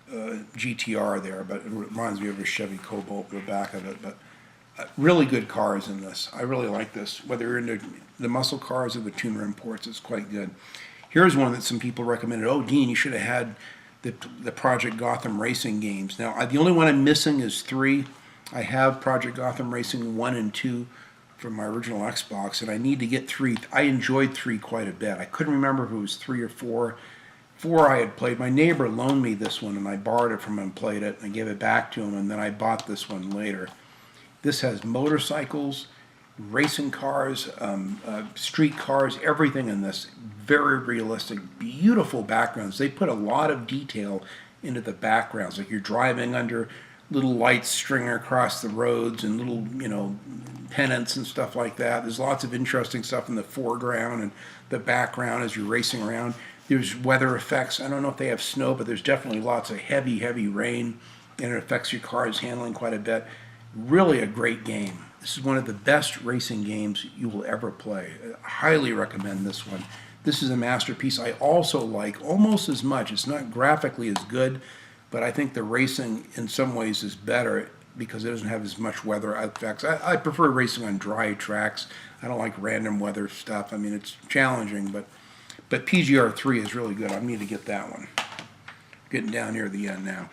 GTR there, but it reminds me of a Chevy Cobalt in the back of it. But really good cars in this. I really like this. Whether you're into the muscle cars or the tuner imports, it's quite good. Here's one that some people recommended. Oh, Dean, you should have had the Project Gotham Racing games. Now, the only one I'm missing is 3. I have Project Gotham Racing 1 and 2 from my original Xbox, and I need to get 3. I enjoyed 3 quite a bit. I couldn't remember if it was 3 or 4. 4 I had played. My neighbor loaned me this one, and I borrowed it from him and played it, and I gave it back to him, and then I bought this one later. This has motorcycles, racing cars, street cars, everything in this. Very realistic, beautiful backgrounds. They put a lot of detail into the backgrounds. Like you're driving under little lights stringing across the roads and little, pennants and stuff like that. There's lots of interesting stuff in the foreground and the background as you're racing around. There's weather effects. I don't know if they have snow, but there's definitely lots of heavy, heavy rain, and it affects your car's handling quite a bit. Really a great game. This is one of the best racing games you will ever play. I highly recommend this one. This is a masterpiece I also like almost as much. It's not graphically as good, but I think the racing in some ways is better because it doesn't have as much weather effects. I prefer racing on dry tracks. I don't like random weather stuff. I mean, it's challenging, but PGR 3 is really good. I need to get that one. Getting down near the end now.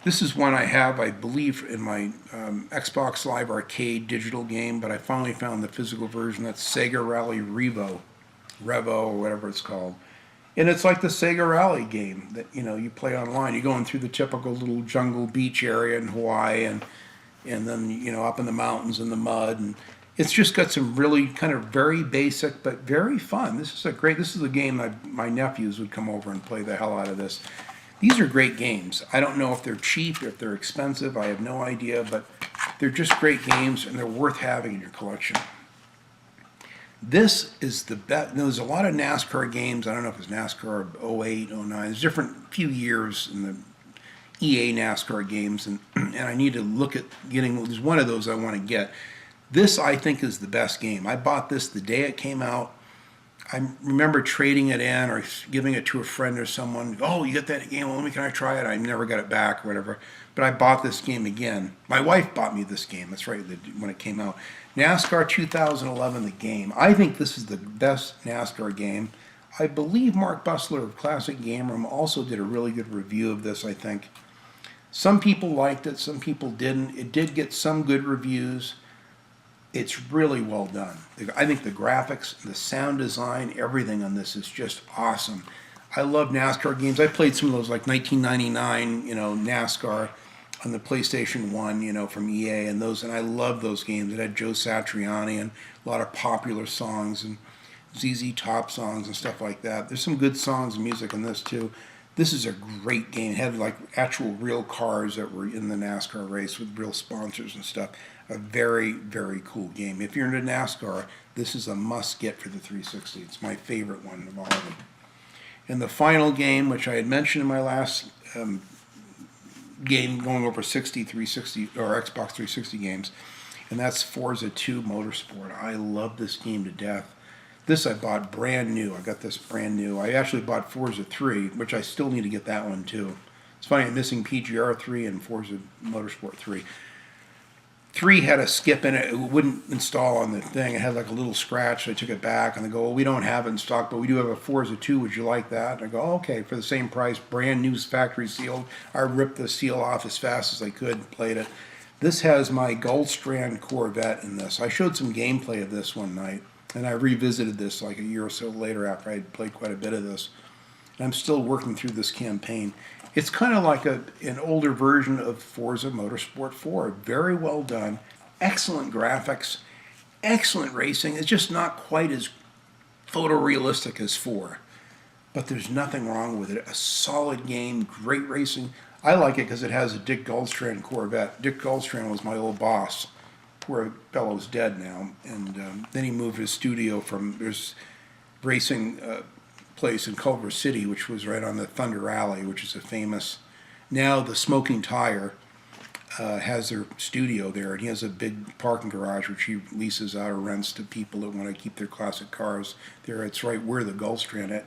This is one I have, I believe, in my Xbox Live Arcade digital game, but I finally found the physical version. That's Sega Rally Revo, or whatever it's called. And it's like the Sega Rally game that, you play online. You're going through the typical little jungle beach area in Hawaii and then, up in the mountains in the mud. And it's just got some really kind of very basic but very fun. This is a game my nephews would come over and play the hell out of this. These are great games. I don't know if they're cheap, if they're expensive. I have no idea, but they're just great games and they're worth having in your collection. This is the best. There's a lot of NASCAR games. I don't know if it's NASCAR 08, 09. There's different few years in the EA NASCAR games, and I need to look at getting. There's one of those I want to get. This, I think, is the best game. I bought this the day it came out. I remember trading it in or giving it to a friend or someone. Oh, you got that game? Well, can I try it? I never got it back or whatever. But I bought this game again. My wife bought me this game. That's right, when it came out. NASCAR 2011, the game. I think this is the best NASCAR game. I believe Mark Bussler of Classic Game Room also did a really good review of this, I think. Some people liked it, some people didn't. It did get some good reviews. It's really well done. I think the graphics, the sound design, everything on this is just awesome. I love NASCAR games. I played some of those like 1999, NASCAR on the PlayStation 1, from EA and I love those games. It had Joe Satriani and a lot of popular songs and ZZ Top songs and stuff like that. There's some good songs and music in this too. This is a great game. It had like actual real cars that were in the NASCAR race with real sponsors and stuff. A very, very cool game. If you're into NASCAR, this is a must-get for the 360. It's my favorite one of all of them. And the final game, which I had mentioned in my last game going over 360 or Xbox 360 games, and that's Forza 2 Motorsport. I love this game to death. This I bought brand new. I got this brand new. I actually bought Forza 3, which I still need to get that one too. It's funny, I'm missing PGR 3 and Forza Motorsport 3. 3 had a skip in it. It wouldn't install on the thing. It had like a little scratch. So I took it back and they go, well, we don't have it in stock, but we do have a Forza 2. Would you like that? And I go, oh, okay, for the same price, brand new, factory sealed. I ripped the seal off as fast as I could, played it. This has my Goldstrand Corvette in this. I showed some gameplay of this one night, and I revisited this like a year or so later after I had played quite a bit of this. And I'm still working through this campaign. It's kind of like an older version of Forza Motorsport 4. Very well done. Excellent graphics. Excellent racing. It's just not quite as photorealistic as 4. But there's nothing wrong with it. A solid game. Great racing. I like it because it has a Dick Goldstrand Corvette. Dick Goldstrand was my old boss. Poor fellow's dead now. And then he moved his studio from this racing place in Culver City, which was right on the Thunder Alley, which is a famous. Now the Smoking Tire has their studio there, and he has a big parking garage which he leases out or rents to people that want to keep their classic cars there. It's right where the Goldstrand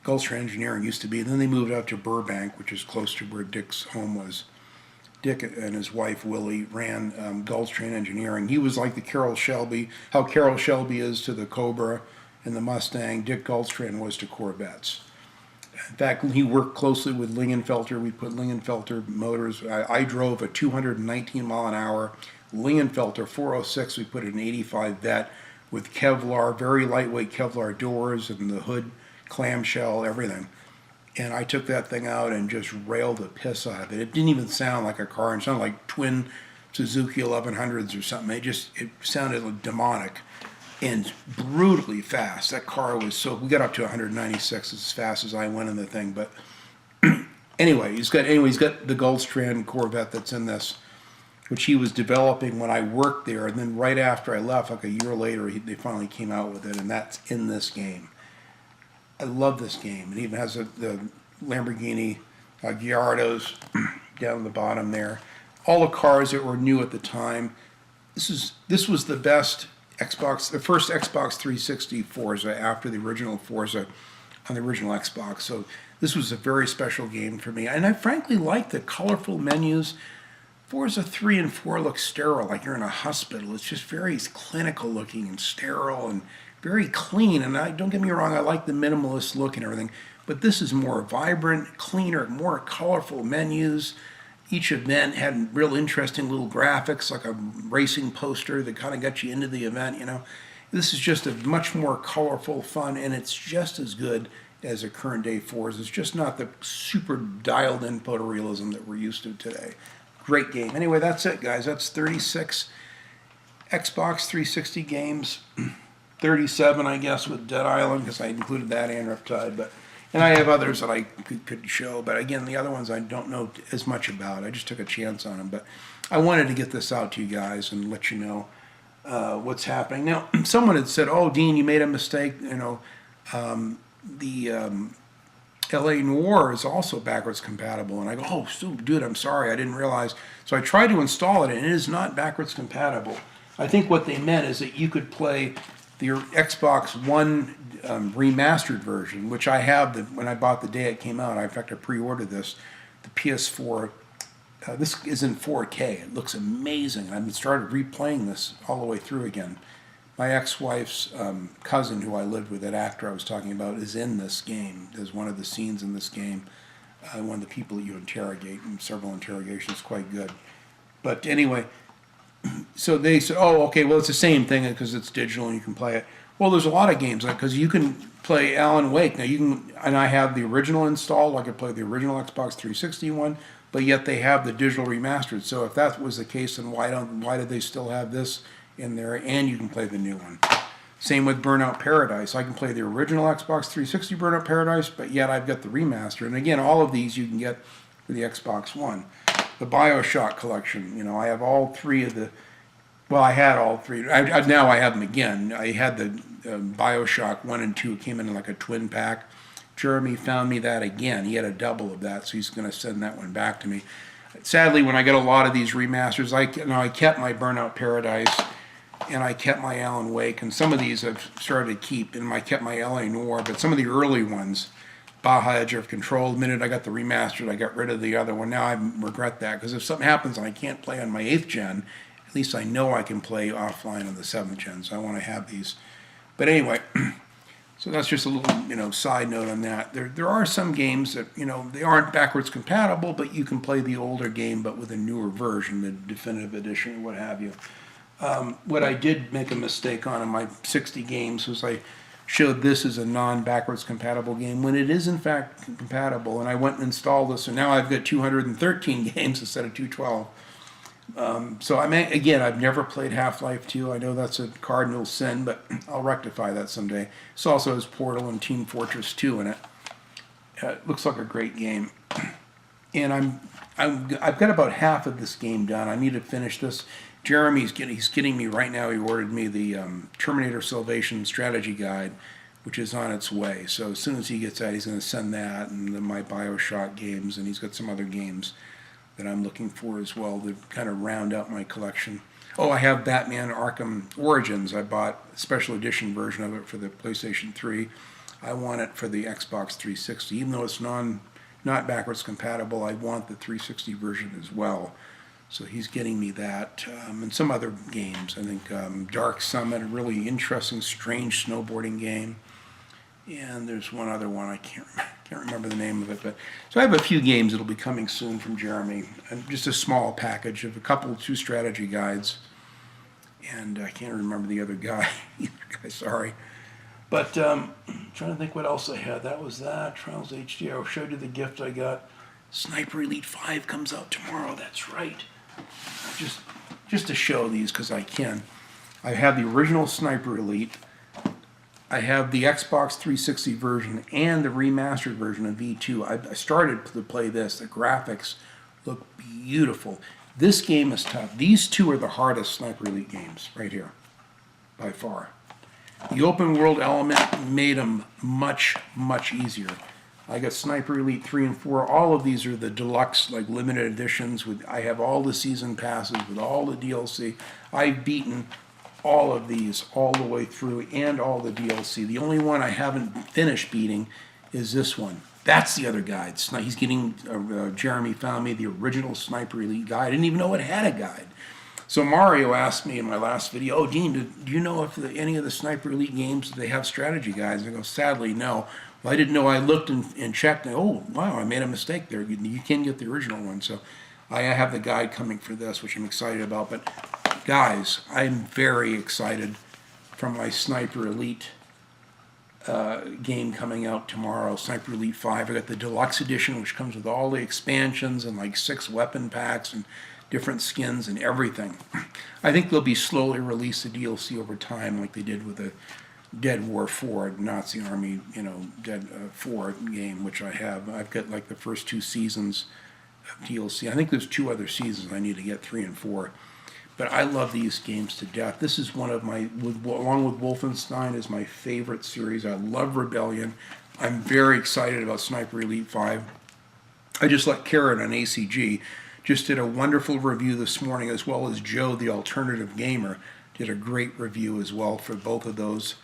Engineering used to be. And then they moved out to Burbank, which is close to where Dick's home was. Dick and his wife Willie ran Goldstrand Engineering. He was like the Carroll Shelby, how Carroll Shelby is to the Cobra and the Mustang, Dick Goldstrand was to Corvettes. In fact, he worked closely with Lingenfelter. We put Lingenfelter motors. I drove a 219 mile an hour Lingenfelter 406. We put an 85 Vet with Kevlar, very lightweight Kevlar doors and the hood, clamshell, everything. And I took that thing out and just railed the piss out of it. It didn't even sound like a car. It sounded like twin Suzuki 1100s or something. It sounded demonic. And brutally fast. That car was so. We got up to 196 as fast as I went in the thing. But anyway, he's got the Goldstrand Corvette that's in this, which he was developing when I worked there. And then right after I left, like a year later, they finally came out with it, and that's in this game. I love this game. It even has the Lamborghini Gallardos down the bottom there. All the cars that were new at the time. This was the best Xbox, the first Xbox 360 Forza after the original Forza on the original Xbox. So this was a very special game for me. And I frankly like the colorful menus. Forza 3 and 4 look sterile, like you're in a hospital. It's just very clinical looking and sterile and very clean. And don't get me wrong, I like the minimalist look and everything. But this is more vibrant, cleaner, more colorful menus. Each event had real interesting little graphics, like a racing poster that kind of got you into the event, you know. This is just a much more colorful, fun, and it's just as good as a current day Forza. It's just not the super dialed in photorealism that we're used to today. Great game. Anyway, that's it, guys. That's 36 Xbox 360 games. 37, I guess, with Dead Island, because I included that and Riptide. And I have others that I could show. But again, the other ones I don't know as much about. I just took a chance on them. But I wanted to get this out to you guys and let you know what's happening. Now, someone had said, oh, Dean, you made a mistake. You know, the LA Noir is also backwards compatible. And I go, oh, dude, I'm sorry. I didn't realize. So I tried to install it, and it is not backwards compatible. I think what they meant is that you could play the Xbox One remastered version, which I have when I bought the day it came out. In fact, I pre-ordered this. The PS4. This is in 4K. It looks amazing. I've started replaying this all the way through again. My ex-wife's cousin, who I lived with, that actor I was talking about, is in this game. There's one of the scenes in this game. One of the people that you interrogate in several interrogations, quite good. But anyway, so they said, oh, okay, well, it's the same thing because it's digital and you can play it. Well, there's a lot of games, because you can play Alan Wake. Now, you can, and I have the original installed. I could play the original Xbox 360 one, but yet they have the digital remastered. So if that was the case, then why did they still have this in there? And you can play the new one. Same with Burnout Paradise. I can play the original Xbox 360 Burnout Paradise, but yet I've got the remaster. And again, all of these you can get for the Xbox One. The BioShock collection, you know, I have all three of the, well, I had all three. Now I have them again. I had the BioShock 1 and 2. It came in like a twin pack. Jeremy found me that again. He had a double of that, so he's going to send that one back to me. Sadly, when I get a lot of these remasters, I kept my Burnout Paradise, and I kept my Alan Wake, and some of these I've started to keep, and I kept my LA Noire, but some of the early ones, Baja Edge of Control, the minute I got the remastered, I got rid of the other one. Now I regret that, because if something happens and I can't play on my 8th gen, at least I know I can play offline on the 7th gen, so I want to have these. But anyway, so that's just a little, side note on that. There are some games that, they aren't backwards compatible, but you can play the older game, but with a newer version, the definitive edition, or what have you. What I did make a mistake on in my 60 games was I showed this as a non-backwards compatible game when it is in fact compatible, and I went and installed this, and now I've got 213 games instead of 212. So again, I've never played Half-Life 2. I know that's a cardinal sin, but I'll rectify that someday. This also has Portal and Team Fortress 2 in it. It looks like a great game, and I've got about half of this game done. I need to finish this. Jeremy's getting me right now. He ordered me the Terminator Salvation Strategy Guide, which is on its way. So as soon as he gets that, he's going to send that and then my BioShock games, and he's got some other games that I'm looking for as well to kind of round out my collection. Oh, I have Batman Arkham Origins. I bought a special edition version of it for the PlayStation 3. I want it for the Xbox 360. Even though it's not backwards compatible, I want the 360 version as well. So he's getting me that, and some other games. I think Dark Summit, a really interesting, strange snowboarding game. And there's one other one, I can't remember the name of it. But so I have a few games that'll be coming soon from Jeremy. And just a small package of two strategy guides. And I can't remember the other guy, sorry. But I'm trying to think what else I had. That was that, Trials HD. I showed you the gift I got. Sniper Elite 5 comes out tomorrow, that's right. Just to show these, because I can. I have the original Sniper Elite. I have the Xbox 360 version and the remastered version of V2. I started to play this. The graphics look beautiful. This game is tough. These two are the hardest Sniper Elite games right here, by far. The open world element made them much, much easier. I got Sniper Elite 3 and 4. All of these are the deluxe, like limited editions. I have all the season passes with all the DLC. I've beaten all of these all the way through and all the DLC. The only one I haven't finished beating is this one. That's the other guide. He's getting, Jeremy found me the original Sniper Elite guide. I didn't even know it had a guide. So Mario asked me in my last video, oh, Dean, do you know if any of the Sniper Elite games, they have strategy guides? I go, sadly, no. Well, I didn't know. I looked and checked, and oh, wow, I made a mistake there. You can get the original one. So I have the guide coming for this, which I'm excited about. But guys, I'm very excited for my Sniper Elite game coming out tomorrow, Sniper Elite 5. I got the deluxe edition, which comes with all the expansions and like 6 weapon packs and different skins and everything. I think they'll be slowly release the DLC over time, like they did with the Dead War 4, Nazi Army, Dead 4 game, which I have. I've got like the first 2 seasons of DLC. I think there's 2 other seasons I need to get, 3 and 4. But I love these games to death. This is one of my, along with Wolfenstein, is my favorite series. I love Rebellion. I'm very excited about Sniper Elite 5. I just let Karen on ACG just did a wonderful review this morning, as well as Joe, the Alternative Gamer, did a great review as well for both of those.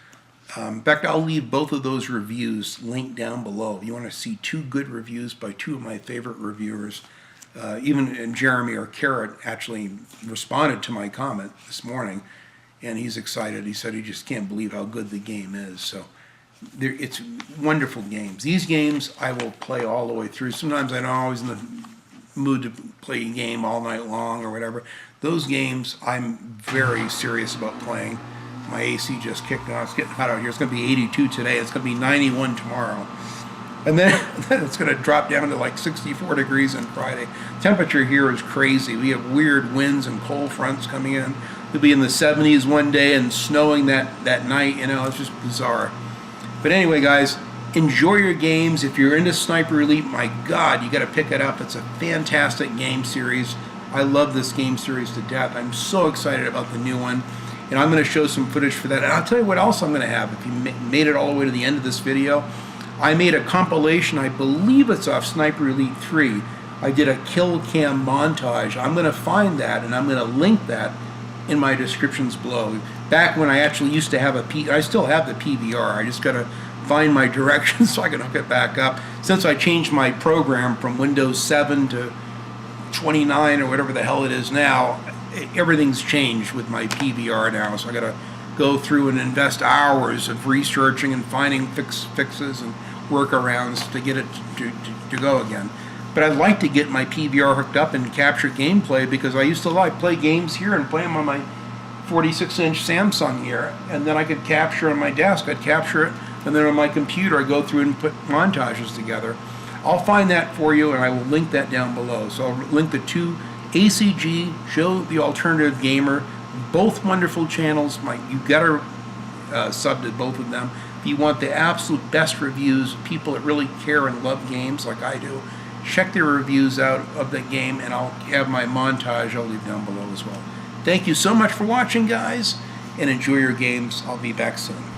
In fact, I'll leave both of those reviews linked down below. If you want to see 2 good reviews by 2 of my favorite reviewers, even Jeremy or Carrot actually responded to my comment this morning, and he's excited. He said he just can't believe how good the game is. So it's wonderful games. These games I will play all the way through. Sometimes I'm not always in the mood to play a game all night long or whatever. Those games I'm very serious about playing. My AC just kicked on. It's getting hot out here. It's going to be 82 today. It's going to be 91 tomorrow. And then it's going to drop down to like 64 degrees on Friday. Temperature here is crazy. We have weird winds and cold fronts coming in. It'll be in the 70s one day and snowing that night. It's just bizarre. But anyway, guys, enjoy your games. If you're into Sniper Elite, my God, you got to pick it up. It's a fantastic game series. I love this game series to death. I'm so excited about the new one. And I'm going to show some footage for that. And I'll tell you what else I'm going to have. If you made it all the way to the end of this video, I made a compilation, I believe it's off Sniper Elite 3. I did a kill cam montage. I'm going to find that, and I'm going to link that in my descriptions below. Back when I actually used to have I still have the PVR. I just got to find my directions so I can hook it back up. Since I changed my program from Windows 7 to 29 or whatever the hell it is now, everything's changed with my PVR now, so I got to go through and invest hours of researching and finding fixes and workarounds to get it to go again. But I'd like to get my PVR hooked up and capture gameplay, because I used to play games here and play them on my 46-inch Samsung here, and then I could capture on my desk. I'd capture it, and then on my computer I'd go through and put montages together. I'll find that for you, and I will link that down below. So I'll link the 2 ACG, Joe the Alternative Gamer, both wonderful channels. You got to sub to both of them. If you want the absolute best reviews, people that really care and love games like I do, check their reviews out of the game, and I'll have my montage I'll leave down below as well. Thank you so much for watching, guys, and enjoy your games. I'll be back soon.